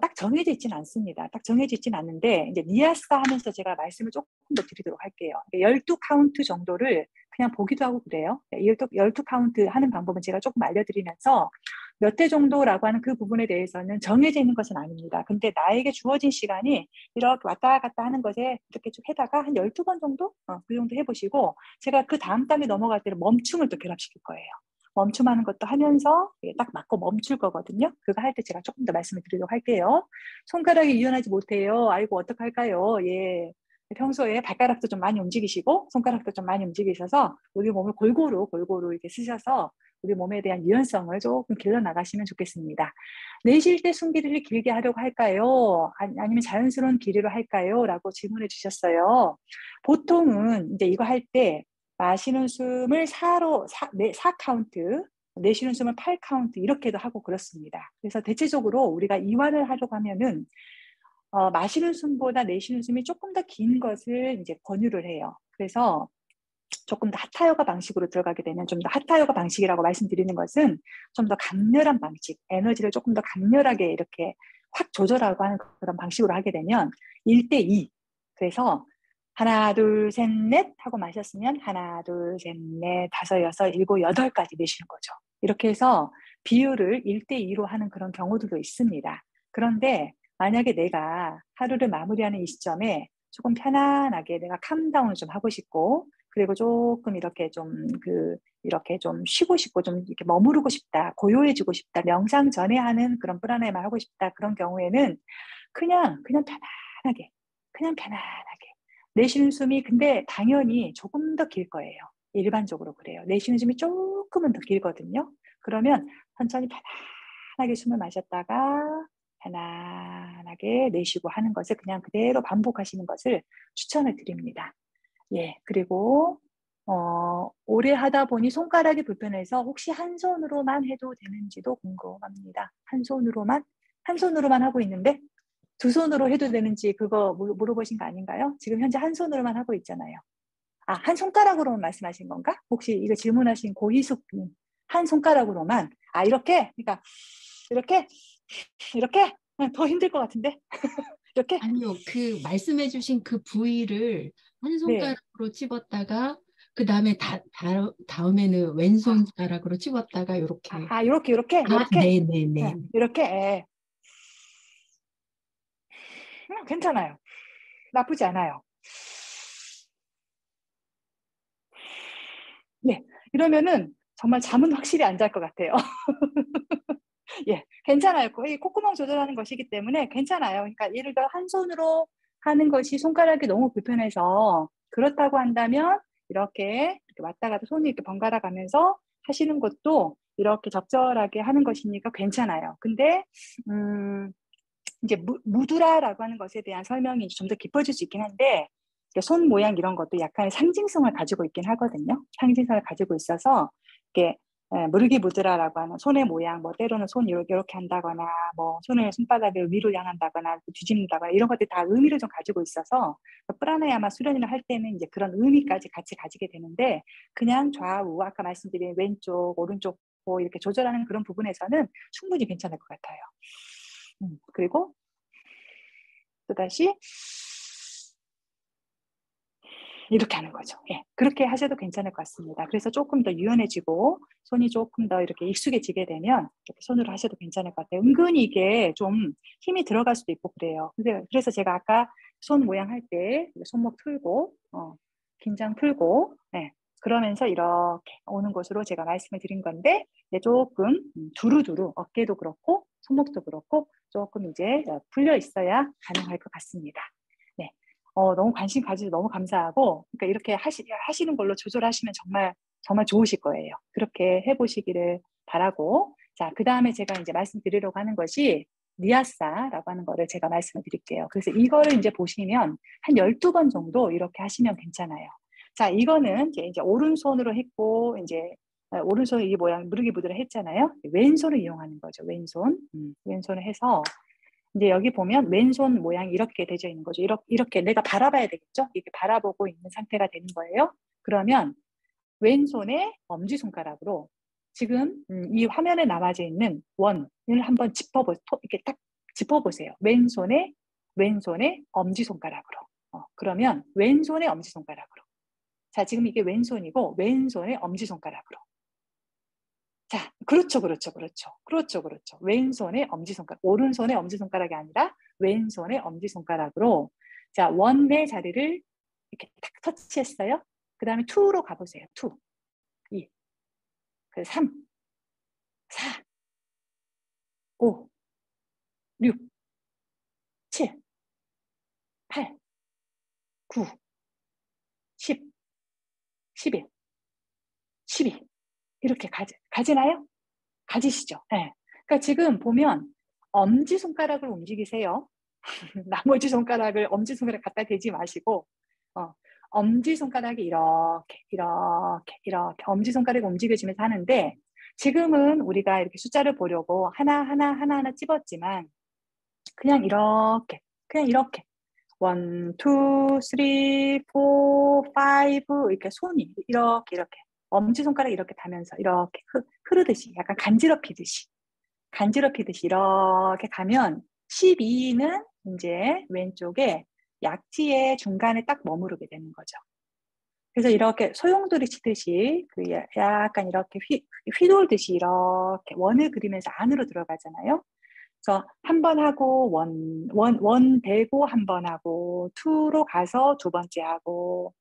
딱 정해져 있지는 않습니다. 딱 정해져 있지는 않는데 이제 니아스가 하면서 제가 말씀을 조금 더 드리도록 할게요. 12카운트 정도를 그냥 보기도 하고 그래요. 12카운트 하는 방법은 제가 조금 알려드리면서 몇 회 정도라고 하는 그 부분에 대해서는 정해져 있는 것은 아닙니다. 근데 나에게 주어진 시간이 이렇게 왔다 갔다 하는 것에 이렇게 쭉 해다가 한 12번 정도? 그 정도 해보시고 제가 그 다음 단계 넘어갈 때는 멈춤을 또 결합시킬 거예요. 멈춤하는 것도 하면서 딱 맞고 멈출 거거든요. 그거 할 때 제가 조금 더 말씀을 드리도록 할게요. 손가락이 유연하지 못해요. 아이고 어떡할까요? 예. 평소에 발가락도 좀 많이 움직이시고 손가락도 좀 많이 움직이셔서 우리 몸을 골고루 이렇게 쓰셔서 우리 몸에 대한 유연성을 조금 길러 나가시면 좋겠습니다. 내쉴 때 숨길이를 길게 하려고 할까요? 아니면 자연스러운 길이로 할까요? 라고 질문해 주셨어요. 보통은 이제 이거 할 때 마시는 숨을 4카운트, 내쉬는 숨을 8카운트 이렇게도 하고 그렇습니다. 그래서 대체적으로 우리가 이완을 하려고 하면은 마시는 숨보다 내쉬는 숨이 조금 더 긴 것을 이제 권유를 해요. 그래서 조금 더 하타요가 방식으로 들어가게 되면 좀 더 하타요가 방식이라고 말씀드리는 것은 좀 더 강렬한 방식, 에너지를 조금 더 강렬하게 이렇게 확 조절하고 하는 그런 방식으로 하게 되면 1대2. 그래서 하나, 둘, 셋, 넷 하고 마셨으면 하나, 둘, 셋, 넷, 다섯, 여섯, 일곱, 여덟까지 내쉬는 거죠. 이렇게 해서 비율을 1대2로 하는 그런 경우들도 있습니다. 그런데 만약에 내가 하루를 마무리하는 이 시점에 조금 편안하게 내가 캄다운을 좀 하고 싶고 그리고 조금 이렇게 이렇게 좀 쉬고 싶고 좀 이렇게 머무르고 싶다, 고요해지고 싶다, 명상 전에 하는 그런 프라나야마 하고 싶다 그런 경우에는 그냥 편안하게 내쉬는 숨이 근데 당연히 조금 더 길 거예요. 일반적으로 그래요. 내쉬는 숨이 조금은 더 길거든요. 그러면 천천히 편안하게 숨을 마셨다가 편안하게 내쉬고 하는 것을 그냥 그대로 반복하시는 것을 추천을 드립니다. 예, 그리고 오래 하다 보니 손가락이 불편해서 혹시 한 손으로만 해도 되는지도 궁금합니다. 한 손으로만 하고 있는데 두 손으로 해도 되는지 그거 물어보신 거 아닌가요? 지금 현재 한 손으로만 하고 있잖아요. 한 손가락으로만 말씀하신 건가? 혹시 이거 질문하신 고희숙님 한 손가락으로만 이렇게 그러니까 이렇게 더 힘들 것 같은데 이렇게 아니요, 그 말씀해주신 그 부위를 한 네. 손가락으로 찝었다가 그 다음에 다음에는 왼손 가락으로 찝었다가 이렇게. 이렇게, 이렇게, 아, 이렇게. 네네네. 네, 이렇게. 예. 괜찮아요. 나쁘지 않아요. 네. 이러면은 정말 잠은 확실히 안 잘 것 같아요. 예, 괜찮아요. 거의 콧구멍 조절하는 것이기 때문에 괜찮아요. 그러니까 예를 들어 한 손으로 하는 것이 손가락이 너무 불편해서 그렇다고 한다면 이렇게 왔다 갔다 손이 이렇게 번갈아 가면서 하시는 것도 이렇게 적절하게 하는 것이니까 괜찮아요. 근데 이제 무드라라고 하는 것에 대한 설명이 좀 더 깊어질 수 있긴 한데 손 모양 이런 것도 약간의 상징성을 가지고 있긴 하거든요. 상징성을 가지고 있어서 이게 무르기 무드라라고 하는 손의 모양, 뭐 때로는 손 이렇게 한다거나, 뭐 손을 손바닥을 위로 향한다거나 뒤집는다거나 이런 것들이 다 의미를 좀 가지고 있어서 프라나야마 수련을 할 때는 이제 그런 의미까지 같이 가지게 되는데 그냥 좌우 아까 말씀드린 왼쪽, 오른쪽 뭐 이렇게 조절하는 그런 부분에서는 충분히 괜찮을 것 같아요. 그리고 또다시 이렇게 하는 거죠. 예, 그렇게 하셔도 괜찮을 것 같습니다. 그래서 조금 더 유연해지고 손이 조금 더 이렇게 익숙해지게 되면 이렇게 손으로 하셔도 괜찮을 것 같아요. 은근히 이게 좀 힘이 들어갈 수도 있고 그래요. 그래서 제가 아까 손 모양 할 때 손목 풀고 긴장 풀고 그러면서 이렇게 오는 것으로 제가 말씀을 드린 건데 조금 두루두루 어깨도 그렇고 손목도 그렇고 조금 이제 풀려 있어야 가능할 것 같습니다. 네. 너무 관심 가지셔서 너무 감사하고, 그러니까 이렇게 하시는 걸로 조절하시면 정말 좋으실 거예요. 그렇게 해보시기를 바라고. 자, 그 다음에 제가 이제 말씀드리려고 하는 것이 니아사라고 하는 거를 제가 말씀을 드릴게요. 그래서 이거를 이제 보시면 한 12번 정도 이렇게 하시면 괜찮아요. 자, 이거는 이제 오른손으로 했고, 이제 오른손 이 모양 무르기 무드를 했잖아요. 왼손을 이용하는 거죠. 왼손. 왼손을 해서 이제 여기 보면 왼손 모양이 이렇게 되어 있는 거죠. 이렇게 내가 바라봐야 되겠죠? 이렇게 바라보고 있는 상태가 되는 거예요. 그러면 왼손의 엄지손가락으로 지금 이 화면에 남아져 있는 원을 한번 이렇게 딱 짚어보세요. 왼손의 엄지손가락으로. 그러면 왼손의 엄지손가락으로. 자, 지금 이게 왼손이고 왼손의 엄지손가락으로. 자, 그렇죠. 왼손의 엄지손가락, 오른손의 엄지손가락이 아니라 왼손의 엄지손가락으로 자, 원의 자리를 이렇게 탁 터치했어요. 그 다음에 2로 가보세요. 2, 2, 3, 4, 5, 6, 7, 8, 9, 10, 11, 12 이렇게 가지나요? 가지시죠? 네. 그러니까 지금 보면 엄지손가락을 움직이세요. 나머지 손가락을 엄지손가락 갖다 대지 마시고 엄지손가락이 이렇게 엄지손가락이 움직여지면서 하는데 지금은 우리가 이렇게 숫자를 보려고 하나하나 찝었지만 그냥 이렇게 1, 2, 3, 4, 5 이렇게 손이 이렇게 엄지손가락이 이렇게 닿으면서 이렇게 흐르듯이 약간 간지럽히듯이 이렇게 가면 12는 이제 왼쪽에 약지의 중간에 딱 머무르게 되는 거죠. 그래서 이렇게 소용돌이 치듯이 약간 이렇게 휘돌듯이 이렇게 원을 그리면서 안으로 들어가잖아요. 그래서 한 번 하고 원 대고 한 번 하고 2로 가서 두 번째 하고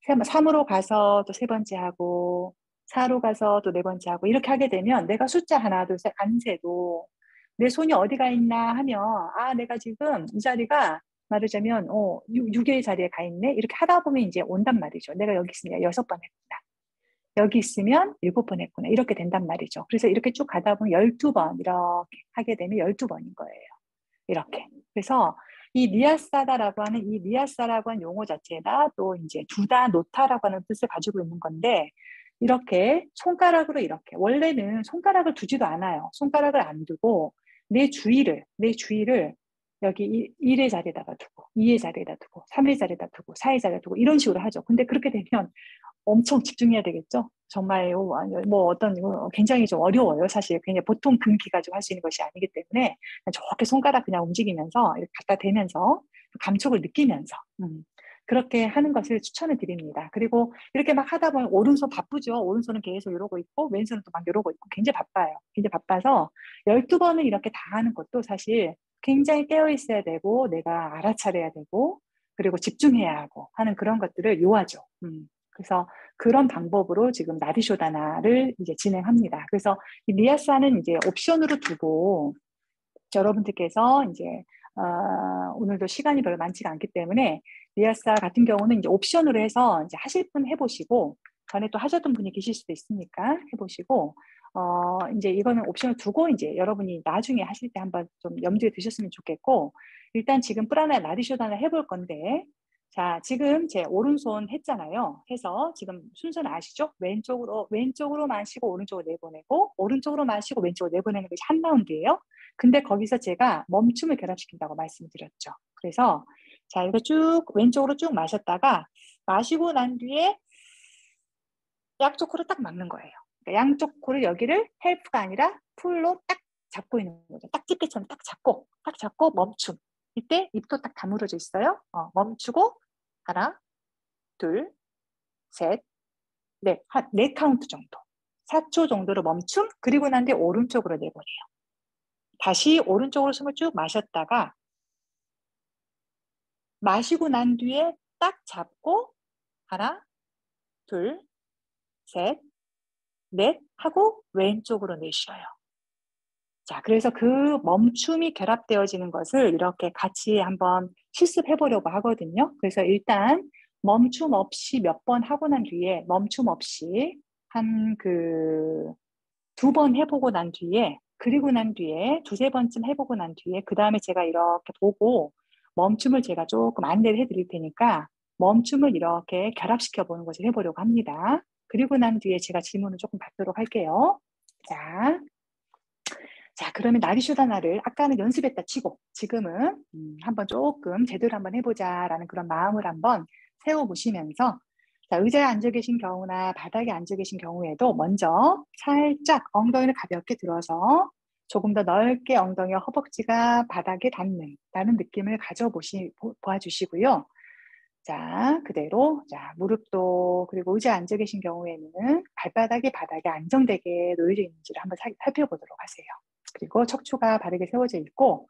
3으로 가서 또 세 번째 하고 4로 가서 또 네 번째 하고 이렇게 하게 되면 내가 숫자 하나 둘 셋 안 세도 내 손이 어디가 있나 하면 내가 지금 이 자리가 말하자면 6의 자리에 가 있네 이렇게 하다 보면 이제 온단 말이죠. 내가 여기 있으면 6번 했구나. 여기 있으면 7번 했구나. 이렇게 된단 말이죠. 그래서 이렇게 쭉 가다 보면 12번 이렇게 하게 되면 12번인 거예요. 이렇게. 그래서 이 니아사다라고 하는 이 니아사라고 하는 용어 자체가 또 이제 두다 노타라고 하는 뜻을 가지고 있는 건데 이렇게 손가락으로 이렇게 원래는 손가락을 두지도 않아요. 손가락을 안 두고 내 주위를 여기 1의 자리에다가 두고 2의 자리에다 두고 3의 자리에다 두고 4의 자리에다 두고 이런 식으로 하죠. 근데 그렇게 되면 엄청 집중해야 되겠죠. 정말 뭐 어떤 굉장히 좀 어려워요. 사실 그냥 보통 금기 가지고 할 수 있는 것이 아니기 때문에 저렇게 손가락 그냥 움직이면서 이렇게 갖다 대면서 감촉을 느끼면서 그렇게 하는 것을 추천을 드립니다. 그리고 이렇게 막 하다 보면 오른손 바쁘죠. 오른손은 계속 이러고 있고 왼손은 또 막 이러고 있고 굉장히 바빠요. 굉장히 바빠서 12번을 이렇게 다 하는 것도 사실 굉장히 깨어 있어야 되고 내가 알아차려야 되고 그리고 집중해야 하고 하는 그런 것들을 요하죠. 그래서 그런 방법으로 지금 나디쇼다나를 이제 진행합니다. 그래서 이 리아사는 이제 옵션으로 두고 여러분들께서 이제 오늘도 시간이 별로 많지가 않기 때문에 리아사 같은 경우는 이제 옵션으로 해서 이제 하실 분 해보시고 전에 또 하셨던 분이 계실 수도 있으니까 해보시고 이제 이거는 옵션을 두고 이제 여러분이 나중에 하실 때 한번 좀 염두에 두셨으면 좋겠고 일단 지금 프라나 나디쇼다나 해볼 건데 자 지금 제 오른손 했잖아요. 해서 지금 순서는 아시죠? 왼쪽으로 마시고 오른쪽으로 내보내고 오른쪽으로 마시고 왼쪽으로 내보내는 것이 한 라운드예요. 근데 거기서 제가 멈춤을 결합시킨다고 말씀드렸죠. 그래서 자 이거 쭉 왼쪽으로 쭉 마셨다가 마시고 난 뒤에 양쪽 코를 딱 막는 거예요. 그러니까 양쪽 코를 여기를 헬프가 아니라 풀로 딱 잡고 있는 거죠. 딱 집게처럼 딱 잡고 멈춤. 이때 입도 딱 다물어져 있어요. 멈추고 하나, 둘, 셋, 넷, 한 4카운트 정도. 4초 정도로 멈춤. 그리고 난 뒤에 오른쪽으로 내보내요. 다시 오른쪽으로 숨을 쭉 마셨다가 마시고 난 뒤에 딱 잡고 하나, 둘, 셋, 넷 하고 왼쪽으로 내쉬어요. 자, 그래서 그 멈춤이 결합되어지는 것을 이렇게 같이 한번 실습해 보려고 하거든요. 그래서 일단 멈춤 없이 몇 번 하고 난 뒤에 멈춤 없이 한 2번 해보고 난 뒤에 그리고 난 뒤에 2~3번쯤 해보고 난 뒤에 그 다음에 제가 이렇게 보고 멈춤을 제가 조금 안내를 해드릴 테니까 멈춤을 이렇게 결합시켜 보는 것을 해보려고 합니다. 그리고 난 뒤에 제가 질문을 조금 받도록 할게요. 자, 그러면 나리쇼다나를 아까는 연습했다 치고 지금은 한번 조금 제대로 한번 해보자라는 그런 마음을 한번 세워보시면서 자, 의자에 앉아 계신 경우나 바닥에 앉아 계신 경우에도 먼저 살짝 엉덩이를 가볍게 들어서 조금 더 넓게 엉덩이와 허벅지가 바닥에 닿는 느낌을 보아주시고요. 자, 그대로 자 무릎도 그리고 의자에 앉아 계신 경우에는 발바닥이 바닥에 안정되게 놓여져 있는지를 한번 살펴보도록 하세요. 그리고 척추가 바르게 세워져 있고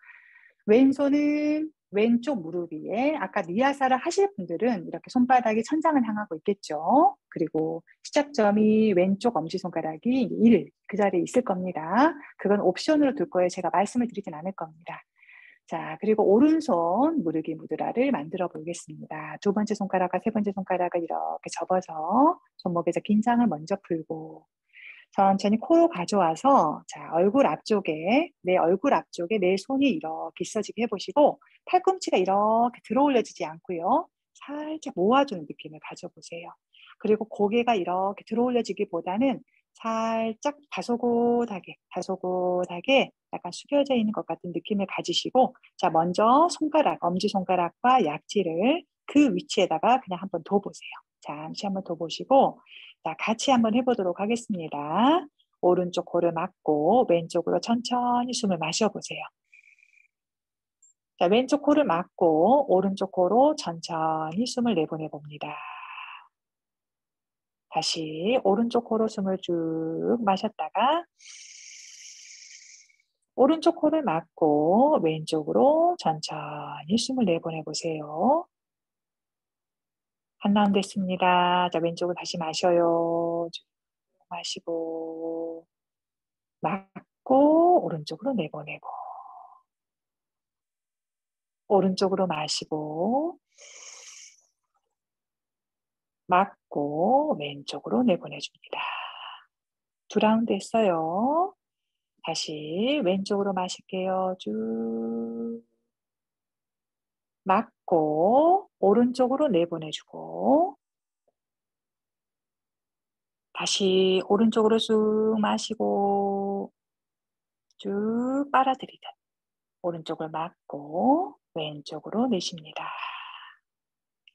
왼손은 왼쪽 무릎 위에 아까 리아사를 하실 분들은 이렇게 손바닥이 천장을 향하고 있겠죠. 그리고 시작점이 왼쪽 엄지손가락이 1, 그 자리에 있을 겁니다. 그건 옵션으로 둘 거예요. 제가 말씀을 드리진 않을 겁니다. 자, 그리고 오른손 무르기 무드라를 만들어 보겠습니다. 2번째 손가락과 3번째 손가락을 이렇게 접어서 손목에서 긴장을 먼저 풀고 천천히 코로 가져와서 자, 내 얼굴 앞쪽에 내 손이 이렇게 있어지게 해보시고 팔꿈치가 이렇게 들어 올려지지 않고요. 살짝 모아주는 느낌을 가져보세요. 그리고 고개가 이렇게 들어 올려지기보다는 살짝 다소곳하게 약간 숙여져 있는 것 같은 느낌을 가지시고 자, 먼저 엄지손가락과 약지를 그 위치에다가 그냥 한번 둬보세요. 잠시 한번 둬보시고 자, 같이 한번 해보도록 하겠습니다. 오른쪽 코를 막고 왼쪽으로 천천히 숨을 마셔보세요. 자, 왼쪽 코를 막고 오른쪽 코로 천천히 숨을 내보내봅니다. 다시 오른쪽 코로 숨을 쭉 마셨다가 오른쪽 코를 막고 왼쪽으로 천천히 숨을 내보내보세요. 한 라운드 했습니다. 자, 왼쪽으로 다시 마셔요. 쭉 마시고 막고 오른쪽으로 내보내고 오른쪽으로 마시고 막고 왼쪽으로 내보내줍니다. 2라운드 했어요. 다시 왼쪽으로 마실게요. 쭉 막고 오른쪽으로 내보내주고 다시 오른쪽으로 쑥 마시고 쭉 빨아들이듯 오른쪽을 막고 왼쪽으로 내쉽니다.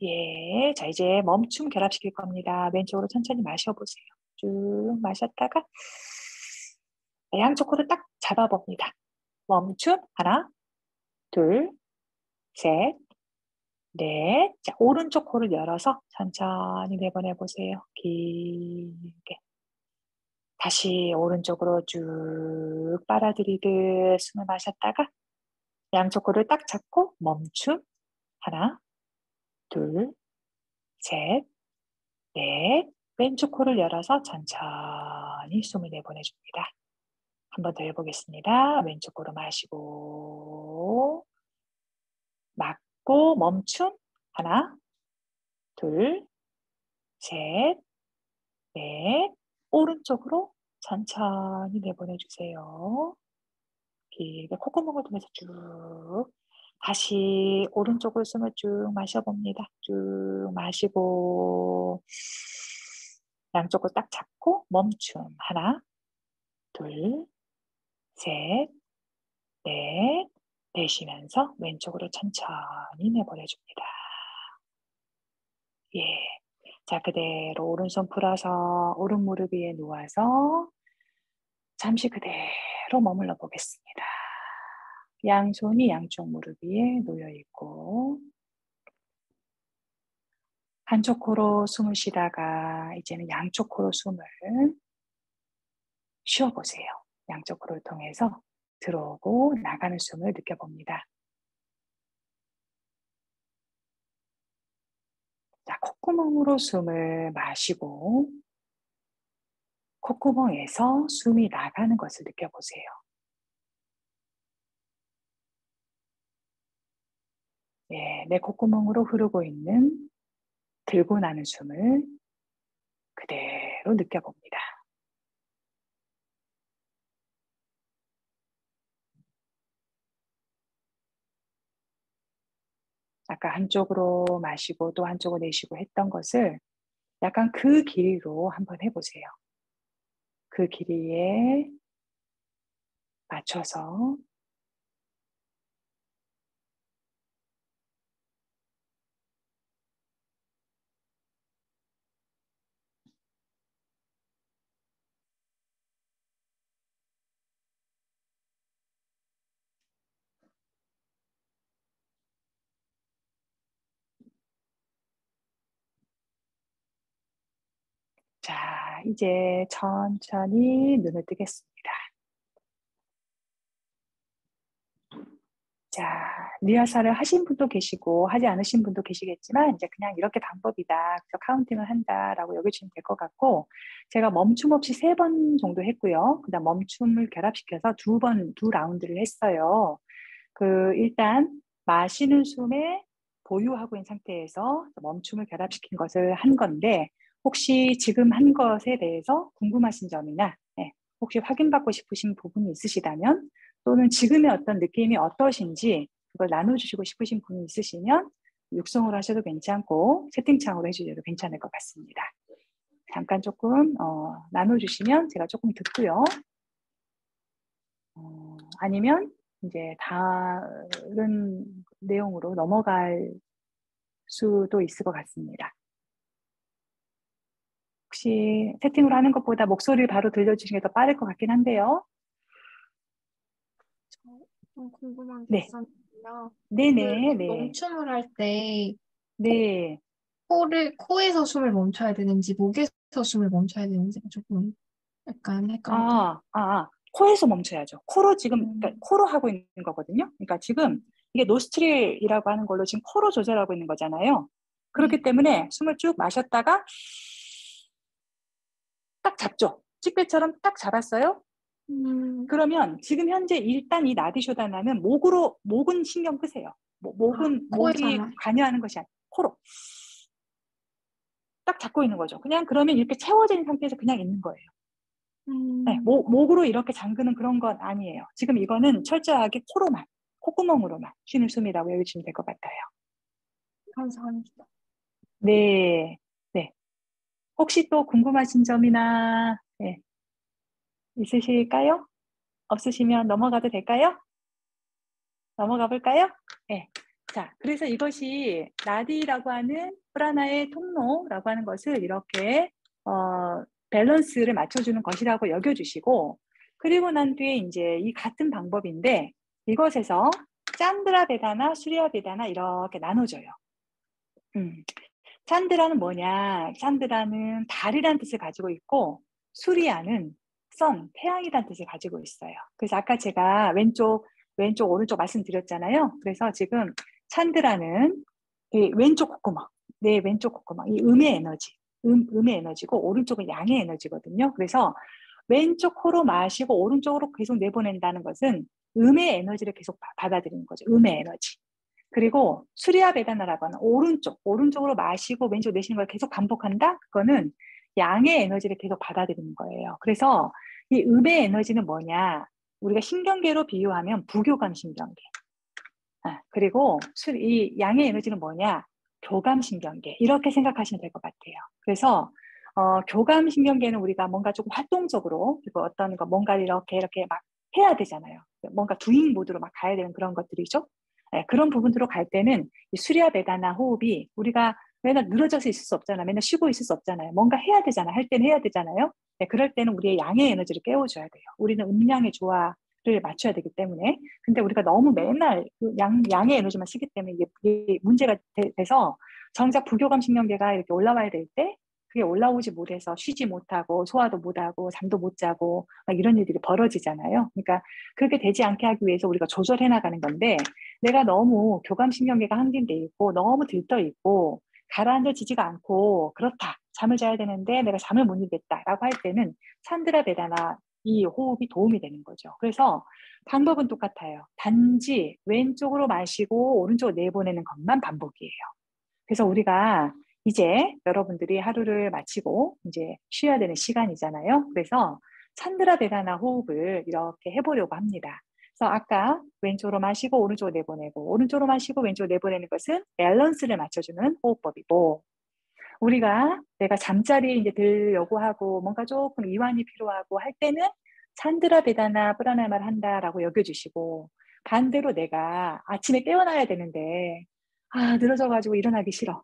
예, 자 이제 멈춤 결합시킬 겁니다. 왼쪽으로 천천히 마셔보세요. 쭉 마셨다가 양쪽 코를 딱 잡아봅니다. 멈춤 하나, 둘, 셋, 넷. 자, 오른쪽 코를 열어서 천천히 내보내 보세요. 길게. 다시 오른쪽으로 쭉 빨아들이듯 숨을 마셨다가 양쪽 코를 딱 잡고 멈춤. 하나, 둘, 셋, 넷. 왼쪽 코를 열어서 천천히 숨을 내보내줍니다. 한 번 더 해보겠습니다. 왼쪽 코로 마시고 막고 멈춤. 하나, 둘, 셋, 넷. 오른쪽으로 천천히 내보내주세요. 길게 콧구멍을 통해서 쭉. 다시 오른쪽으로 숨을 쭉 마셔봅니다. 쭉 마시고 양쪽으로 딱 잡고 멈춤. 하나, 둘, 셋, 넷. 내쉬면서 왼쪽으로 천천히 내보내줍니다. 예. 자, 그대로 오른손 풀어서 오른 무릎 위에 누워서 잠시 그대로 머물러 보겠습니다. 양손이 양쪽 무릎 위에 놓여 있고 한쪽 코로 숨을 쉬다가 이제는 양쪽 코로 숨을 쉬어보세요. 양쪽 코를 통해서 들어오고 나가는 숨을 느껴봅니다. 자, 콧구멍으로 숨을 마시고 콧구멍에서 숨이 나가는 것을 느껴보세요. 예, 내 콧구멍으로 흐르고 있는 들고 나는 숨을 그대로 느껴봅니다. 아까 한쪽으로 마시고 또 한쪽으로 내쉬고 했던 것을 약간 그 길이로 한번 해보세요. 그 길이에 맞춰서 자, 이제 천천히 눈을 뜨겠습니다. 자, 리허설을 하신 분도 계시고 하지 않으신 분도 계시겠지만 이제 그냥 이렇게 방법이다. 그래서 카운팅을 한다라고 여겨주시면 될 것 같고 제가 멈춤 없이 3번 정도 했고요. 그다음 멈춤을 결합시켜서 두 라운드를 했어요. 일단 마시는 숨에 보유하고 있는 상태에서 멈춤을 결합시킨 것을 한 건데 혹시 지금 한 것에 대해서 궁금하신 점이나 혹시 확인받고 싶으신 부분이 있으시다면 또는 지금의 어떤 느낌이 어떠신지 그걸 나눠주시고 싶으신 분이 있으시면 육성으로 하셔도 괜찮고 채팅창으로 해주셔도 괜찮을 것 같습니다. 잠깐 조금 나눠주시면 제가 조금 듣고요. 아니면 이제 다른 내용으로 넘어갈 수도 있을 것 같습니다. 혹시 채팅으로 하는 것보다 목소리를 바로 들려주시는 게 더 빠를 것 같긴 한데요. 좀 궁금한 게 네. 있었는데요. 네네. 네. 멈춤을 할 때 네. 코에서 숨을 멈춰야 되는지 목에서 숨을 멈춰야 되는지 조금 약간 헷갈리거든요. 코에서 멈춰야죠. 코로 지금 그러니까 코로 하고 있는 거거든요. 그러니까 지금 이게 노스트릴이라고 하는 걸로 지금 코로 조절하고 있는 거잖아요. 그렇기 때문에 숨을 쭉 마셨다가 딱 잡죠. 찍배처럼 딱 잡았어요. 그러면 지금 현재 일단 이 나디쇼다나는 목은 신경 끄세요. 목이 코에서만. 관여하는 것이 아니라 코로 딱 잡고 있는 거죠. 그냥 그러면 이렇게 채워진 상태에서 그냥 있는 거예요. 네, 목으로 이렇게 잠그는 그런 건 아니에요. 지금 이거는 철저하게 코로만, 콧구멍으로만 쉬는 숨이라고 여기시면 될 것 같아요. 감사합니다. 네, 네. 혹시 또 궁금하신 점이나 있으실까요? 없으시면 넘어가도 될까요? 넘어가 볼까요? 네. 자, 그래서 이것이 나디라고 하는 프라나의 통로라고 하는 것을 이렇게 밸런스를 맞춰주는 것이라고 여겨주시고 그리고 난 뒤에 이제 이 같은 방법인데 이것에서 짠드라 베다나 수리아 베다나 이렇게 나눠져요. 찬드라는 뭐냐? 찬드라는 달이라는 뜻을 가지고 있고 수리아는 선, 태양이라는 뜻을 가지고 있어요. 그래서 아까 제가 왼쪽, 오른쪽 말씀드렸잖아요. 그래서 지금 찬드라는 이 왼쪽 콧구멍, 내 왼쪽 콧구멍, 이 음의 에너지, 음의 에너지고 오른쪽은 양의 에너지거든요. 그래서 왼쪽 코로 마시고 오른쪽으로 계속 내보낸다는 것은 음의 에너지를 계속 받아들이는 거죠. 음의 에너지. 그리고 수리아 베다나라고 하는 오른쪽으로 마시고 왼쪽 내쉬는 걸 계속 반복한다? 그거는 양의 에너지를 계속 받아들이는 거예요. 그래서 이 음의 에너지는 뭐냐? 우리가 신경계로 비유하면 부교감 신경계. 그리고 이 양의 에너지는 뭐냐? 교감 신경계. 이렇게 생각하시면 될 것 같아요. 그래서 교감 신경계는 우리가 뭔가 조금 활동적으로 그리고 어떤 거 뭔가 이렇게 막 해야 되잖아요. 뭔가 두잉 모드로 막 가야 되는 그런 것들이죠. 네, 그런 부분으로 갈 때는 이 수리아 베다나 호흡이 우리가 맨날 늘어져서 있을 수 없잖아요. 맨날 쉬고 있을 수 없잖아요. 뭔가 해야 되잖아요. 할 때는 해야 되잖아요. 네, 그럴 때는 우리의 양의 에너지를 깨워줘야 돼요. 우리는 음양의 조화를 맞춰야 되기 때문에. 근데 우리가 너무 맨날 그 양의 에너지만 쓰기 때문에 이게 문제가 돼서 정작 부교감 신경계가 이렇게 올라와야 될 때 그게 올라오지 못해서 쉬지 못하고 소화도 못하고 잠도 못 자고 막 이런 일들이 벌어지잖아요. 그러니까 그렇게 되지 않게 하기 위해서 우리가 조절해 나가는 건데 내가 너무 교감신경계가 항진돼 있고 너무 들떠 있고 가라앉아지지가 않고 그렇다. 잠을 자야 되는데 내가 잠을 못 이겠다라고 할 때는 찬드라 베다나 이 호흡이 도움이 되는 거죠. 그래서 방법은 똑같아요. 단지 왼쪽으로 마시고 오른쪽으로 내보내는 것만 반복이에요. 그래서 우리가 이제 여러분들이 하루를 마치고 이제 쉬어야 되는 시간이잖아요. 그래서 찬드라 베다나 호흡을 이렇게 해보려고 합니다. 그래서 아까 왼쪽으로 마시고 오른쪽으로 내보내고 오른쪽으로 마시고 왼쪽으로 내보내는 것은 밸런스를 맞춰주는 호흡법이고 우리가 내가 잠자리에 이제 들려고 하고 뭔가 조금 이완이 필요하고 할 때는 찬드라 베다나 프라나야마를 한다라고 여겨주시고 반대로 내가 아침에 깨어나야 되는데 늘어져가지고 일어나기 싫어.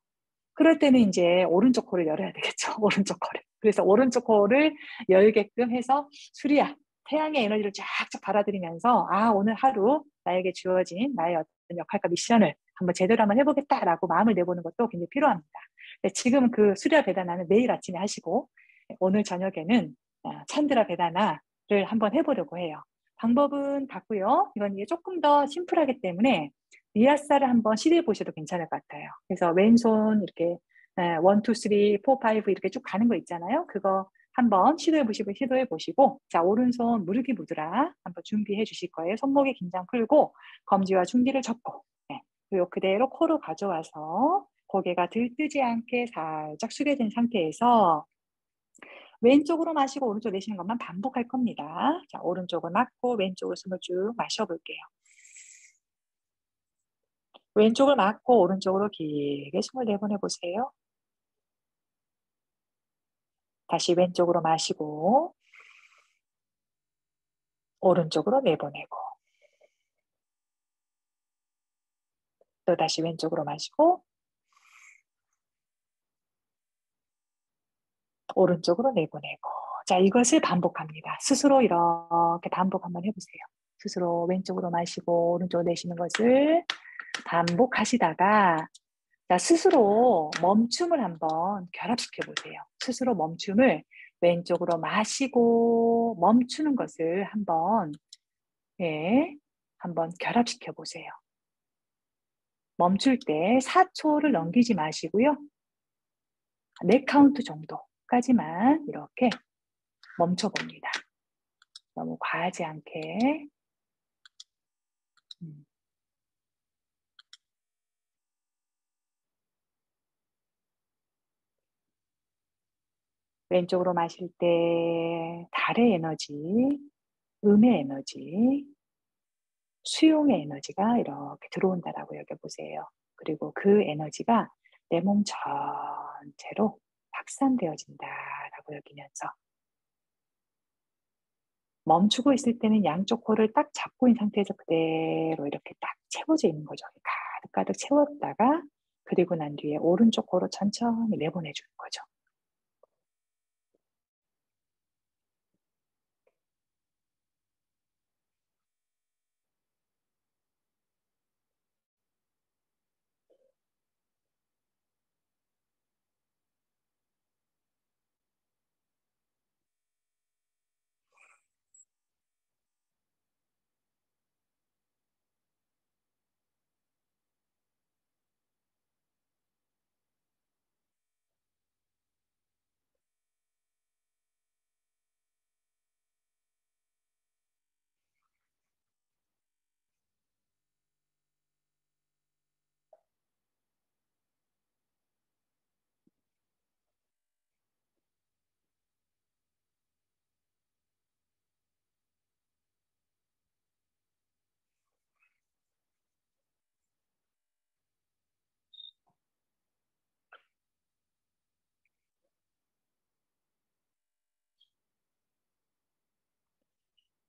그럴 때는 이제 오른쪽 코를 열어야 되겠죠. 오른쪽 코를. 그래서 오른쪽 코를 열게끔 해서 수리야, 태양의 에너지를 쫙쫙 받아들이면서 오늘 하루 나에게 주어진 나의 어떤 역할과 미션을 한번 해보겠다라고 마음을 내보는 것도 굉장히 필요합니다. 지금 그 수리야 베다나는 매일 아침에 하시고 오늘 저녁에는 찬드라 베다나를 한번 해보려고 해요. 방법은 같고요. 이건 이게 조금 더 심플하기 때문에 리아사를 한번 시도해 보셔도 괜찮을 것 같아요. 그래서 왼손 이렇게 1, 2, 3, 4, 5 이렇게 쭉 가는 거 있잖아요. 그거 한번 시도해 보시고 자 오른손 무르기 무드라 한번 준비해 주실 거예요. 손목에 긴장 풀고 검지와 중지를 접고 그리고 그대로 코로 가져와서 고개가 들뜨지 않게 살짝 숙여진 상태에서 왼쪽으로 마시고 오른쪽 내쉬는 것만 반복할 겁니다. 자 오른쪽을 막고 왼쪽으로 숨을 쭉 마셔볼게요. 왼쪽을 막고 오른쪽으로 길게 숨을 내보내 보세요. 다시 왼쪽으로 마시고 오른쪽으로 내보내고 또 다시 왼쪽으로 마시고 오른쪽으로 내보내고 자 이것을 반복합니다. 스스로 이렇게 반복 한번 해보세요. 스스로 왼쪽으로 마시고 오른쪽으로 내쉬는 것을 반복하시다가 자, 스스로 멈춤을 한번 결합시켜 보세요. 스스로 멈춤을 왼쪽으로 마시고 멈추는 것을 한번 한번 결합시켜 보세요. 멈출 때 4초를 넘기지 마시고요. 4카운트 정도까지만 이렇게 멈춰 봅니다. 너무 과하지 않게. 왼쪽으로 마실 때 달의 에너지, 음의 에너지, 수용의 에너지가 이렇게 들어온다라고 여겨보세요. 그리고 그 에너지가 내 몸 전체로 확산되어진다라고 여기면서 멈추고 있을 때는 양쪽 코를 딱 잡고 있는 상태에서 그대로 이렇게 딱 채워져 있는 거죠. 가득가득 채웠다가 그리고 난 뒤에 오른쪽 코로 천천히 내보내주는 거죠.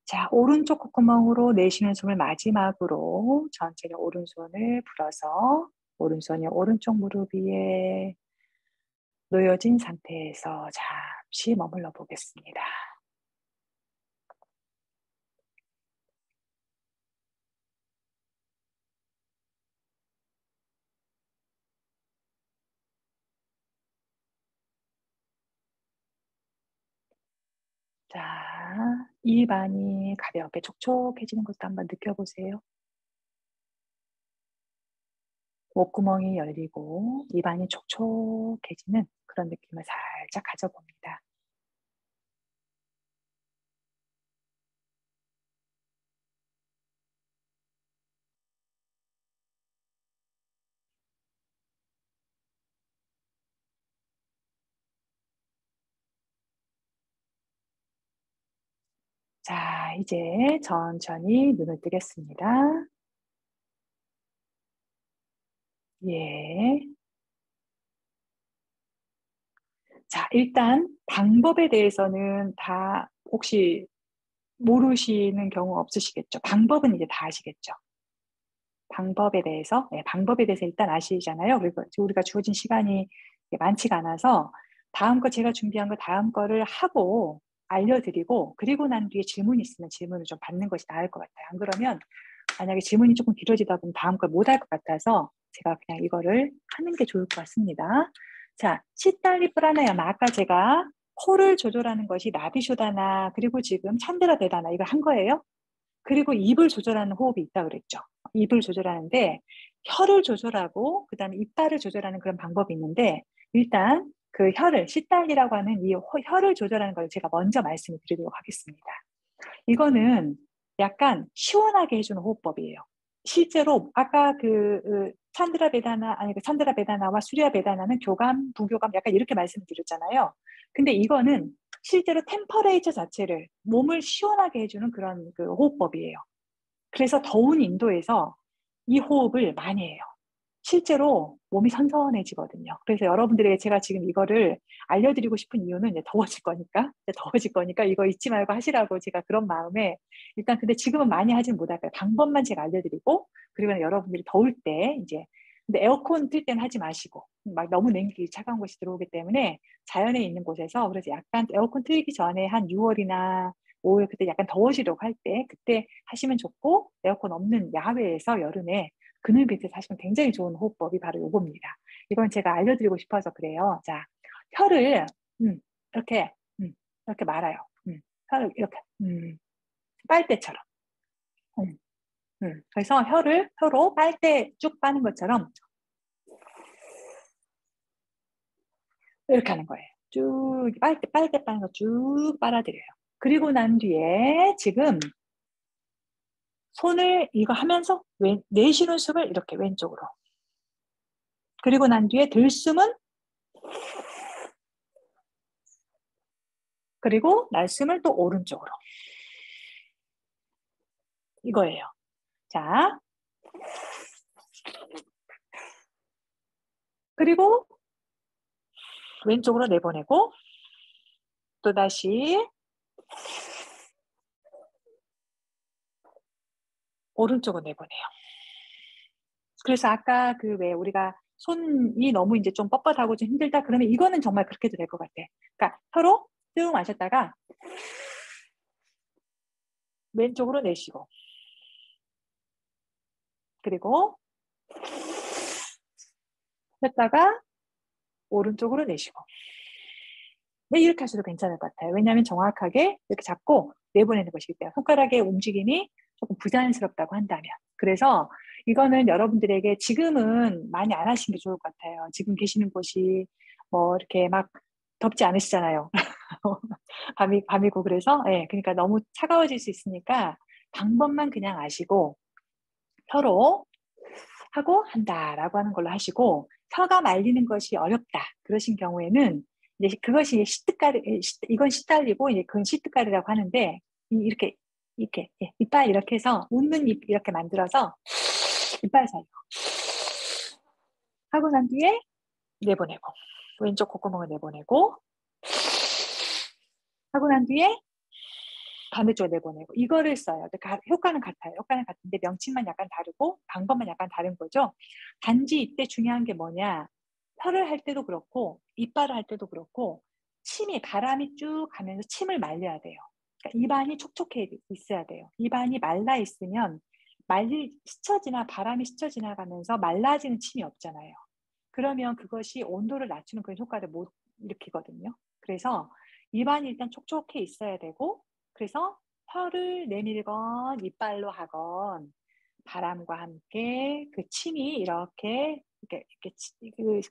자, 오른쪽 콧구멍으로 내쉬는 숨을 마지막으로 천천히 오른손을 풀어서 오른손이 오른쪽 무릎 위에 놓여진 상태에서 잠시 머물러 보겠습니다. 자, 입안이 가볍게 촉촉해지는 것도 한번 느껴보세요. 목구멍이 열리고 입안이 촉촉해지는 그런 느낌을 살짝 가져봅니다. 자, 이제 천천히 눈을 뜨겠습니다. 예. 자, 일단 방법에 대해서는 다 혹시 모르시는 경우 없으시겠죠? 방법은 이제 다 아시겠죠? 방법에 대해서, 네, 방법에 대해서 일단 아시잖아요. 그리고 우리가 주어진 시간이 많지가 않아서 다음 거 제가 준비한 거 다음 거를 하고 알려드리고 그리고 난 뒤에 질문이 있으면 질문을 좀 받는 것이 나을 것 같아요. 안 그러면 만약에 질문이 조금 길어지다 보면 다음 걸 못 할 것 같아서 제가 그냥 이거를 하는 게 좋을 것 같습니다. 자, 시탈리 프라나야마 아까 제가 코를 조절하는 것이 나비쇼다나 그리고 지금 찬드라 베다나 이걸 한 거예요. 그리고 입을 조절하는 호흡이 있다 그랬죠. 입을 조절하는데 혀를 조절하고 그다음에 이빨을 조절하는 그런 방법이 있는데 일단 그 혀를 시탈리라고 하는 이 혀를 조절하는 걸 제가 먼저 말씀을 드리도록 하겠습니다. 이거는 약간 시원하게 해주는 호흡법이에요. 실제로 아까 그 찬드라 베다나 아니 그 찬드라 베다나와 수리아 베다나는 교감, 부교감 약간 이렇게 말씀을 드렸잖아요. 근데 이거는 실제로 템퍼레이처 자체를 몸을 시원하게 해주는 그런 그 호흡법이에요. 그래서 더운 인도에서 이 호흡을 많이 해요. 실제로 몸이 선선해지거든요. 그래서 여러분들에게 제가 지금 이거를 알려드리고 싶은 이유는 이제 더워질 거니까 이거 잊지 말고 하시라고 제가 그런 마음에 일단 근데 지금은 많이 하진 못할 거예요. 방법만 제가 알려드리고 그리고 여러분들이 더울 때 이제 근데 에어컨 틀 때는 하지 마시고 막 너무 냉기 차가운 것이 들어오기 때문에 자연에 있는 곳에서 그래서 약간 에어컨 틀기 전에 한 6월이나 5월 그때 약간 더워지려고 할 때 그때 하시면 좋고 에어컨 없는 야외에서 여름에 그늘 밑에서 하시면 굉장히 좋은 호흡법이 바로 요겁니다. 이건 제가 알려드리고 싶어서 그래요. 자, 혀를 이렇게 이렇게 말아요. 혀를 이렇게 빨대처럼. 그래서 혀로 빨대 쭉 빠는 것처럼 이렇게 하는 거예요. 쭉 빨대 빠는 거 쭉 빨아들여요. 그리고 난 뒤에 지금 손을 이거 하면서 내쉬는 숨을 이렇게 왼쪽으로. 그리고 난 뒤에 들숨은 그리고 날숨을 또 오른쪽으로. 이거예요. 자, 그리고 왼쪽으로 내보내고 또다시 오른쪽으로 내보내요. 그래서 아까 그 왜 우리가 손이 너무 이제 좀 뻣뻣하고 좀 힘들다 그러면 이거는 정말 그렇게 해도 될 것 같아. 그러니까 혀로 쭉 마셨다가 왼쪽으로 내쉬고 그리고 했다가 오른쪽으로 내쉬고 네, 이렇게 하셔도 괜찮을 것 같아요. 왜냐하면 정확하게 이렇게 잡고 내보내는 것이기 때문에 손가락의 움직임이 조금 부자연스럽다고 한다면 그래서 이거는 여러분들에게 지금은 많이 안 하시는 게 좋을 것 같아요. 지금 계시는 곳이 뭐 이렇게 막 덥지 않으시잖아요. 밤이고 그래서 네, 그러니까 너무 차가워질 수 있으니까 방법만 그냥 아시고 혀로 하고 한다라고 하는 걸로 하시고 혀가 말리는 것이 어렵다 그러신 경우에는 이제 그것이 시트가리 이건 시달리고 이제 그건 시트가리라고 하는데 이렇게 예, 이빨 이렇게 해서 웃는 입 이렇게 만들어서 이빨 사이로 하고 난 뒤에 내보내고 왼쪽 콧구멍을 내보내고 하고 난 뒤에 반대쪽으로 내보내고 이거를 써요. 효과는 같아요. 효과는 같은데 명칭만 약간 다르고 방법만 약간 다른 거죠. 단지 이때 중요한 게 뭐냐. 혀를 할 때도 그렇고 이빨을 할 때도 그렇고 바람이 쭉 가면서 침을 말려야 돼요. 그러니까 입안이 촉촉해 있어야 돼요. 입안이 말라 있으면 바람이 스쳐 지나가면서 말라지는 침이 없잖아요. 그러면 그것이 온도를 낮추는 그런 효과를 못 일으키거든요. 그래서 입안이 일단 촉촉해 있어야 되고, 그래서 혀를 내밀건 이빨로 하건 바람과 함께 그 침이 이렇게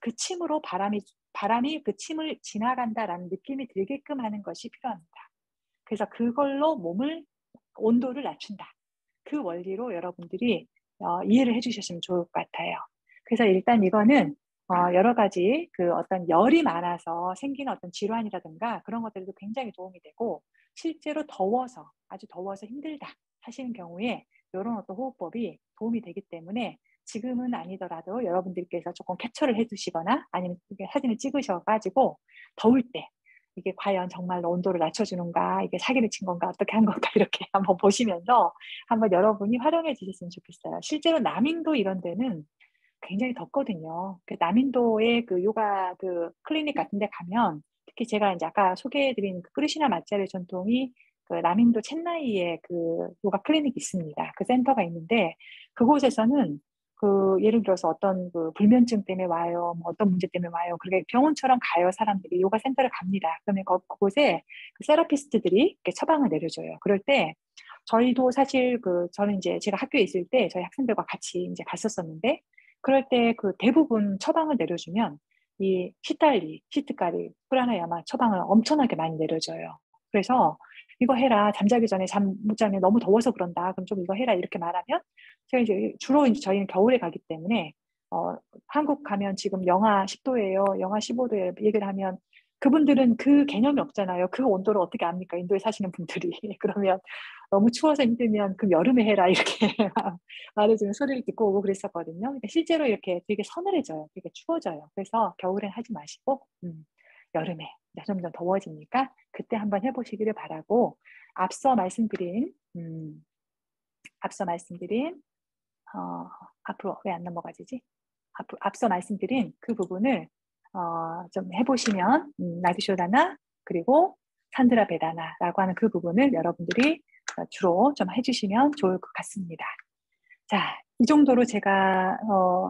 그 침으로 바람이 그 침을 지나간다라는 느낌이 들게끔 하는 것이 필요합니다. 그래서 그걸로 온도를 낮춘다. 그 원리로 여러분들이 이해를 해주셨으면 좋을 것 같아요. 그래서 일단 이거는 여러 가지 어떤 열이 많아서 생기는 어떤 질환이라든가 그런 것들도 굉장히 도움이 되고, 실제로 아주 더워서 힘들다 하시는 경우에 이런 어떤 호흡법이 도움이 되기 때문에 지금은 아니더라도 여러분들께서 조금 캡처를 해두시거나 아니면 사진을 찍으셔가지고 더울 때 이게 과연 정말로 온도를 낮춰주는가, 이게 사기를 친 건가, 어떻게 한 건가 이렇게 한번 보시면서 한번 여러분이 활용해 주셨으면 좋겠어요. 실제로 남인도 이런 데는 굉장히 덥거든요. 남인도의 요가 클리닉 같은 데 가면 특히 제가 이제 아까 소개해드린 크리시나 마짜르 전통이 남인도 첸나이에 요가 클리닉이 있습니다. 그 센터가 있는데 그곳에서는 예를 들어서 어떤 불면증 때문에 와요, 뭐 어떤 문제 때문에 와요. 그렇게 병원처럼 가요, 사람들이. 요가 센터를 갑니다. 그러면 그곳에 세라피스트들이 이렇게 처방을 내려줘요. 그럴 때 저희도 사실 저는 이제 제가 학교에 있을 때 저희 학생들과 같이 이제 갔었었는데, 그럴 때 대부분 처방을 내려주면 이 시트까리, 프라나야마 처방을 엄청나게 많이 내려줘요. 그래서 이거 해라. 잠자기 전에 잠 못 자면 너무 더워서 그런다. 그럼 좀 이거 해라. 이렇게 말하면 제가 이제 주로 저희는 겨울에 가기 때문에 한국 가면 지금 영하 10도예요. 영하 15도에 얘기를 하면 그분들은 그 개념이 없잖아요. 그 온도를 어떻게 압니까? 인도에 사시는 분들이. 그러면 너무 추워서 힘들면 그럼 여름에 해라. 이렇게 말해주는 소리를 듣고 오고 그랬었거든요. 그러니까 실제로 이렇게 되게 서늘해져요. 되게 추워져요. 그래서 겨울엔 하지 마시고 여름에 점점 더워지니까 그때 한번 해보시기를 바라고, 앞서 말씀드린 앞으로 왜 안 넘어가지지? 앞서 말씀드린 그 부분을 좀 해보시면 나디쇼다나 그리고 산드라 베다나라고 하는 그 부분을 여러분들이 주로 좀 해주시면 좋을 것 같습니다. 자, 이 정도로 제가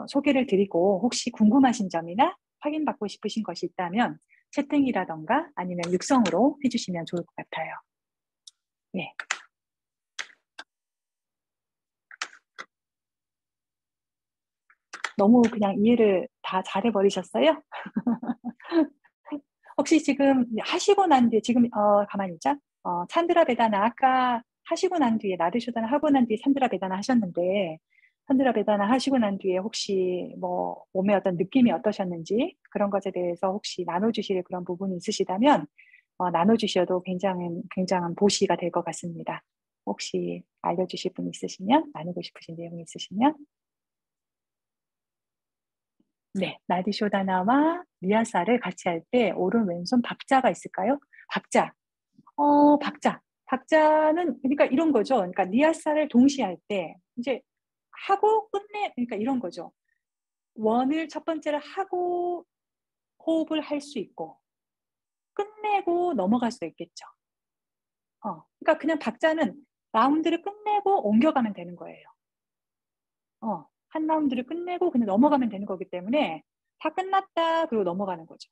소개를 드리고 혹시 궁금하신 점이나 확인받고 싶으신 것이 있다면 채팅이라던가 아니면 육성으로 해주시면 좋을 것 같아요. 네. 너무 그냥 이해를 다 잘해버리셨어요? 혹시 지금 하시고 난 뒤에 지금 가만히 있자. 산드라 베다나 아까 하시고 난 뒤에 나르쇼다나 하고 난 뒤에 산드라 베다나 하셨는데, 산드라 베다나 하시고 난 뒤에 혹시 뭐 몸의 어떤 느낌이 어떠셨는지 그런 것에 대해서 혹시 나눠주실 그런 부분이 있으시다면 나눠주셔도 굉장한 보시가 될 것 같습니다. 혹시 알려주실 분 있으시면, 나누고 싶으신 내용이 있으시면. 네, 나디쇼다나와 리아사를 같이 할 때 오른 왼손 박자가 있을까요? 박자. 박자는 그러니까 이런 거죠. 그러니까 리아사를 동시에 할 때 이제 하고 그러니까 이런 거죠. 원을 첫 번째를 하고 호흡을 할 수 있고 끝내고 넘어갈 수 있겠죠. 그러니까 그냥 박자는 라운드를 끝내고 옮겨가면 되는 거예요. 한 라운드를 끝내고 그냥 넘어가면 되는 거기 때문에 다 끝났다 그리고 넘어가는 거죠.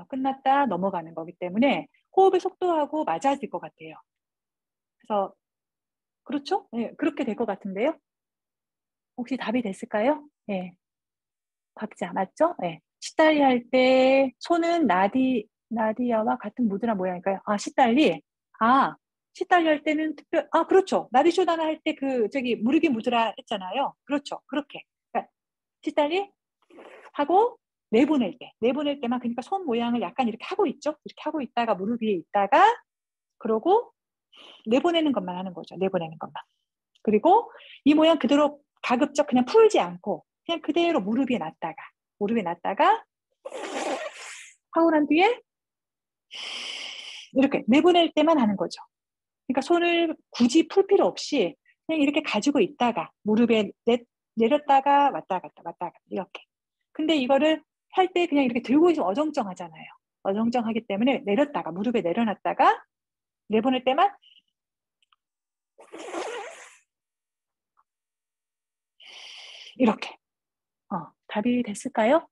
끝났다 넘어가는 거기 때문에 호흡의 속도하고 맞아야 될 것 같아요. 그래서 그렇죠? 네, 그렇게 될 것 같은데요. 혹시 답이 됐을까요? 네. 박자 맞죠? 네. 시달리 할 때 손은 나디아와 같은 무드나 모양일까요? 시달리 할 때는 그렇죠. 나디쇼다나 할 때 무르기 무드라 했잖아요. 그렇죠. 그렇게. 그러니까 시달리 하고 내보낼 때만, 그러니까 손 모양을 약간 이렇게 하고 있죠. 이렇게 하고 있다가 무릎 위에 있다가 그러고 내보내는 것만 하는 거죠. 내보내는 것만. 그리고 이 모양 그대로 가급적 그냥 풀지 않고 그냥 그대로 무릎 위에 놨다가 하고 난 뒤에 이렇게 내보낼 때만 하는 거죠. 그러니까 손을 굳이 풀 필요 없이 그냥 이렇게 가지고 있다가 무릎에 내렸다가 왔다 갔다 왔다 갔다 이렇게. 근데 이거를 할 때 그냥 이렇게 들고 있으면 어정쩡하잖아요. 어정쩡하기 때문에 내렸다가 무릎에 내려놨다가 내보낼 때만 이렇게. 답이 됐을까요?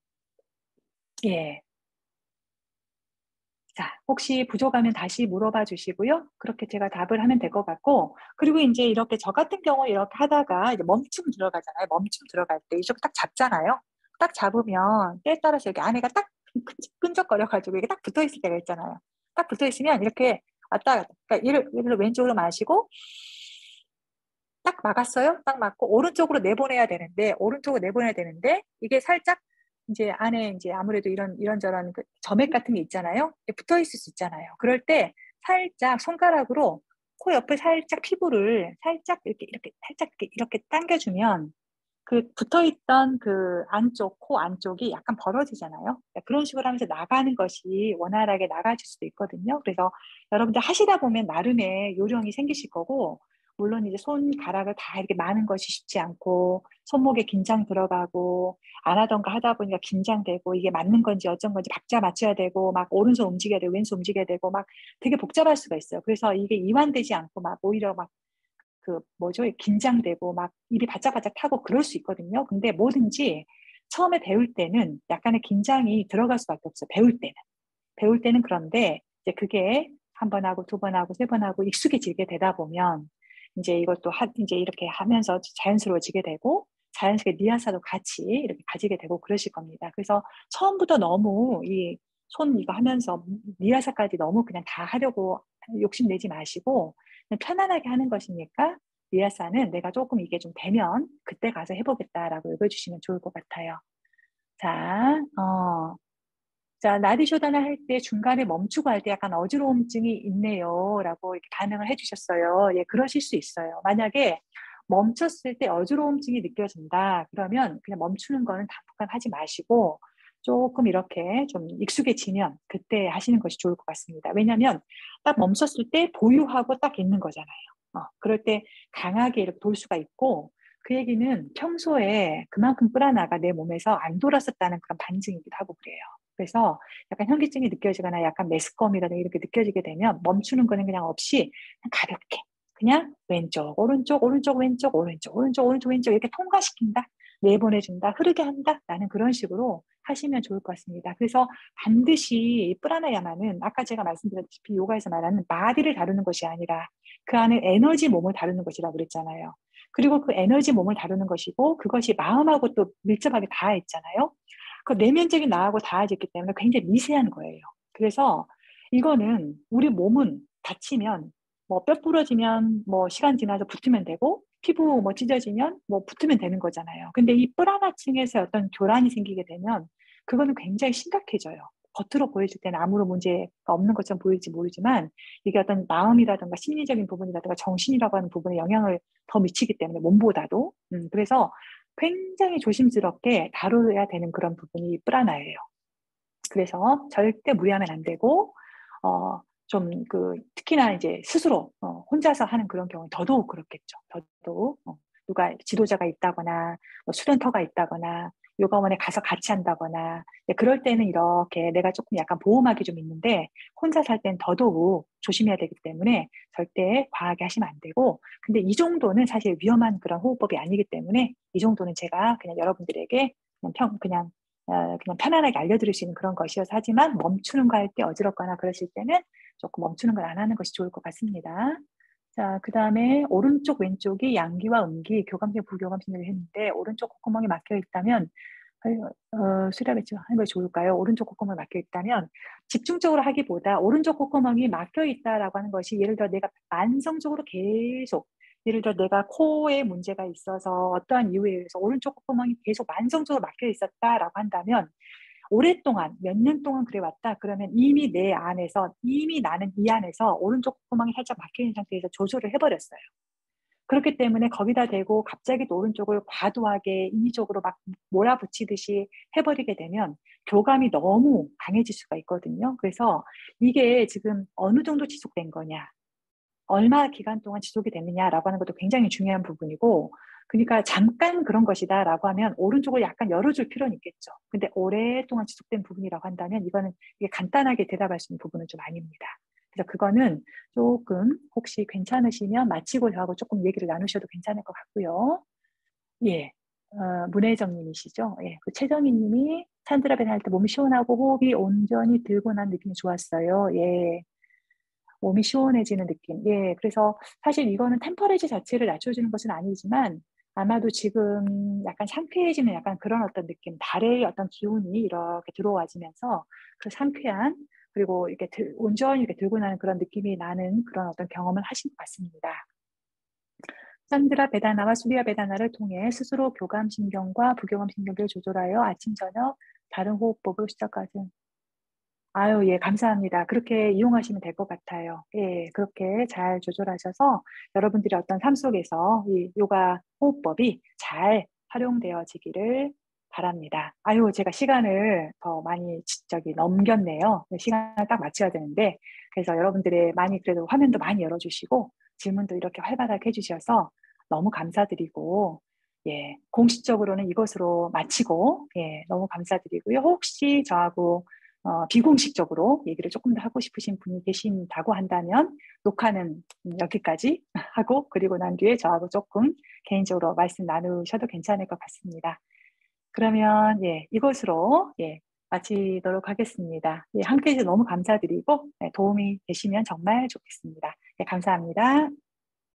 예. 자, 혹시 부족하면 다시 물어봐 주시고요. 그렇게 제가 답을 하면 될 것 같고, 그리고 이제 이렇게 저 같은 경우 이렇게 하다가 이제 멈춤 들어가잖아요. 멈춤 들어갈 때 이쪽 딱 잡잖아요. 딱 잡으면 때에 따라서 이렇게 안에가 딱 끈적거려가지고 이게 딱 붙어 있을 때가 있잖아요. 딱 붙어 있으면 이렇게 왔다 갔다. 그러니까 얘를 왼쪽으로 마시고 딱 막았어요. 딱 막고 오른쪽으로 내보내야 되는데 이게 살짝 이제 안에 이제 아무래도 이런저런 그 점액 같은 게 있잖아요. 붙어 있을 수 있잖아요. 그럴 때 살짝 손가락으로 코 옆에 살짝 피부를 살짝 이렇게 살짝 이렇게 당겨주면 그 붙어있던 그 코 안쪽이 약간 벌어지잖아요. 그런 식으로 하면서 나가는 것이 원활하게 나가질 수도 있거든요. 그래서 여러분들 하시다 보면 나름의 요령이 생기실 거고, 물론 이제 손가락을 다 이렇게 마는 것이 쉽지 않고, 손목에 긴장 들어가고, 안 하던 거 하다 보니까 긴장되고, 이게 맞는 건지 어쩐 건지 박자 맞춰야 되고, 막 오른손 움직여야 되고, 왼손 움직여야 되고, 막 되게 복잡할 수가 있어요. 그래서 이게 이완되지 않고, 막 오히려 막 긴장되고 막 입이 바짝바짝 타고 그럴 수 있거든요. 근데 뭐든지 처음에 배울 때는 약간의 긴장이 들어갈 수밖에 없어요. 배울 때는 그런데 이제 그게 한 번 하고 두 번 하고 세 번 하고 익숙해지게 되다 보면 이제 이것도 이제 이렇게 하면서 자연스러워지게 되고 자연스럽게 리하사도 같이 이렇게 가지게 되고 그러실 겁니다. 그래서 처음부터 너무 이 손 이거 하면서 리하사까지 너무 그냥 다 하려고 욕심내지 마시고 그냥 편안하게 하는 것이니까 리하사는 내가 조금 이게 좀 되면 그때 가서 해보겠다라고 읽어주시면 좋을 것 같아요. 자, 나디쇼다나 할 때 중간에 멈추고 할 때 약간 어지러움증이 있네요. 라고 이렇게 반응을 해주셨어요. 예, 그러실 수 있어요. 만약에 멈췄을 때 어지러움증이 느껴진다. 그러면 그냥 멈추는 거는 당분간 하지 마시고 조금 이렇게 좀 익숙해지면 그때 하시는 것이 좋을 것 같습니다. 왜냐하면 딱 멈췄을 때 보유하고 딱 있는 거잖아요. 그럴 때 강하게 이렇게 돌 수가 있고 그 얘기는 평소에 그만큼 프라나가 내 몸에서 안 돌았었다는 그런 반증이기도 하고 그래요. 그래서 약간 현기증이 느껴지거나 약간 메스꺼움이라든가 이렇게 느껴지게 되면 멈추는 거는 그냥 없이 그냥 가볍게 그냥 왼쪽, 오른쪽, 오른쪽, 왼쪽, 오른쪽, 오른쪽, 오른쪽, 왼쪽 이렇게 통과시킨다, 내보내준다, 흐르게 한다 라는 그런 식으로 하시면 좋을 것 같습니다. 그래서 반드시 프라나야마는 아까 제가 말씀드렸다시피 요가에서 말하는 바디를 다루는 것이 아니라 그 안에 에너지 몸을 다루는 것이라고 그랬잖아요. 그리고 그 에너지 몸을 다루는 것이고 그것이 마음하고 또 밀접하게 닿아 있잖아요. 그 내면적인 나하고 닿아져 있기 때문에 굉장히 미세한 거예요. 그래서 이거는 우리 몸은 다치면 뭐 뼈 부러지면 뭐 시간 지나서 붙으면 되고 피부 뭐 찢어지면 뭐 붙으면 되는 거잖아요. 근데 이 뿔하나층에서 어떤 교란이 생기게 되면 그거는 굉장히 심각해져요. 겉으로 보여줄 때는 아무런 문제가 없는 것처럼 보일지 모르지만 이게 어떤 마음이라든가 심리적인 부분이라든가 정신이라고 하는 부분에 영향을 더 미치기 때문에 몸보다도 그래서 굉장히 조심스럽게 다뤄야 되는 그런 부분이 프라나예요. 그래서 절대 무리하면 안 되고 좀 특히나 이제 스스로 혼자서 하는 그런 경우는 더더욱 그렇겠죠. 더더욱 누가 지도자가 있다거나 뭐 수련터가 있다거나 요가원에 가서 같이 한다거나 그럴 때는 이렇게 내가 조금 약간 보호막이 좀 있는데 혼자 살 때는 더더욱 조심해야 되기 때문에 절대 과하게 하시면 안 되고 근데 이 정도는 사실 위험한 그런 호흡법이 아니기 때문에 이 정도는 제가 그냥 여러분들에게 그냥 편안하게 알려드릴 수 있는 그런 것이어서 하지만 멈추는 거 할 때 어지럽거나 그러실 때는 조금 멈추는 걸 안 하는 것이 좋을 것 같습니다. 자, 그 다음에 오른쪽 왼쪽이 양기와 음기, 교감생, 부교감생을 했는데 오른쪽 콧구멍이 막혀 있다면 수렵했죠. 하는 것이 좋을까요? 오른쪽 콧구멍이 막혀 있다면 집중적으로 하기보다 오른쪽 콧구멍이 막혀 있다라고 하는 것이 예를 들어 내가 만성적으로 계속 예를 들어 내가 코에 문제가 있어서 어떠한 이유에 의해서 오른쪽 콧구멍이 계속 만성적으로 막혀 있었다라고 한다면 오랫동안 몇 년 동안 그래 왔다 그러면 이미 나는 이 안에서 오른쪽 콧구멍이 살짝 막혀 있는 상태에서 조절을 해버렸어요. 그렇기 때문에 거기다 대고 갑자기 또 오른쪽을 과도하게 인위적으로 막 몰아붙이듯이 해버리게 되면 교감이 너무 강해질 수가 있거든요. 그래서 이게 지금 어느 정도 지속된 거냐 얼마 기간 동안 지속이 되느냐라고 하는 것도 굉장히 중요한 부분이고, 그러니까 잠깐 그런 것이다라고 하면 오른쪽을 약간 열어줄 필요는 있겠죠. 근데 오랫동안 지속된 부분이라고 한다면 이거는 이게 간단하게 대답할 수 있는 부분은 좀 아닙니다. 그래서 그거는 조금 혹시 괜찮으시면 마치고 저하고 조금 얘기를 나누셔도 괜찮을 것 같고요. 예, 문혜정님이시죠. 예, 그 최정희님이 산드라벤 할 때 몸이 시원하고 호흡이 온전히 들고 난 느낌이 좋았어요. 예, 몸이 시원해지는 느낌. 예, 그래서 사실 이거는 템퍼레이처 자체를 낮춰주는 것은 아니지만 아마도 지금 약간 상쾌해지는 약간 그런 어떤 느낌, 달의 어떤 기운이 이렇게 들어와지면서 그 상쾌한 그리고 이렇게 온전히 이렇게 들고 나는 그런 느낌이 나는 그런 어떤 경험을 하신 것 같습니다. 산드라 베다나와 수리아 베다나를 통해 스스로 교감신경과 부교감신경을 조절하여 아침, 저녁 다른 호흡법을 시작하는. 아유, 예, 감사합니다. 그렇게 이용하시면 될 것 같아요. 예, 그렇게 잘 조절하셔서 여러분들의 어떤 삶 속에서 이 요가 호흡법이 잘 활용되어지기를 바랍니다. 아유, 제가 시간을 더 많이 넘겼네요. 시간을 딱 맞춰야 되는데, 그래서 여러분들의 많이 그래도 화면도 많이 열어주시고, 질문도 이렇게 활발하게 해주셔서 너무 감사드리고, 예, 공식적으로는 이것으로 마치고, 예, 너무 감사드리고요. 혹시 저하고 비공식적으로 얘기를 조금 더 하고 싶으신 분이 계신다고 한다면 녹화는 여기까지 하고 그리고 난 뒤에 저하고 조금 개인적으로 말씀 나누셔도 괜찮을 것 같습니다. 그러면 예, 이것으로 예, 마치도록 하겠습니다. 예, 함께해 주셔서 너무 감사드리고 예, 도움이 되시면 정말 좋겠습니다. 예, 감사합니다.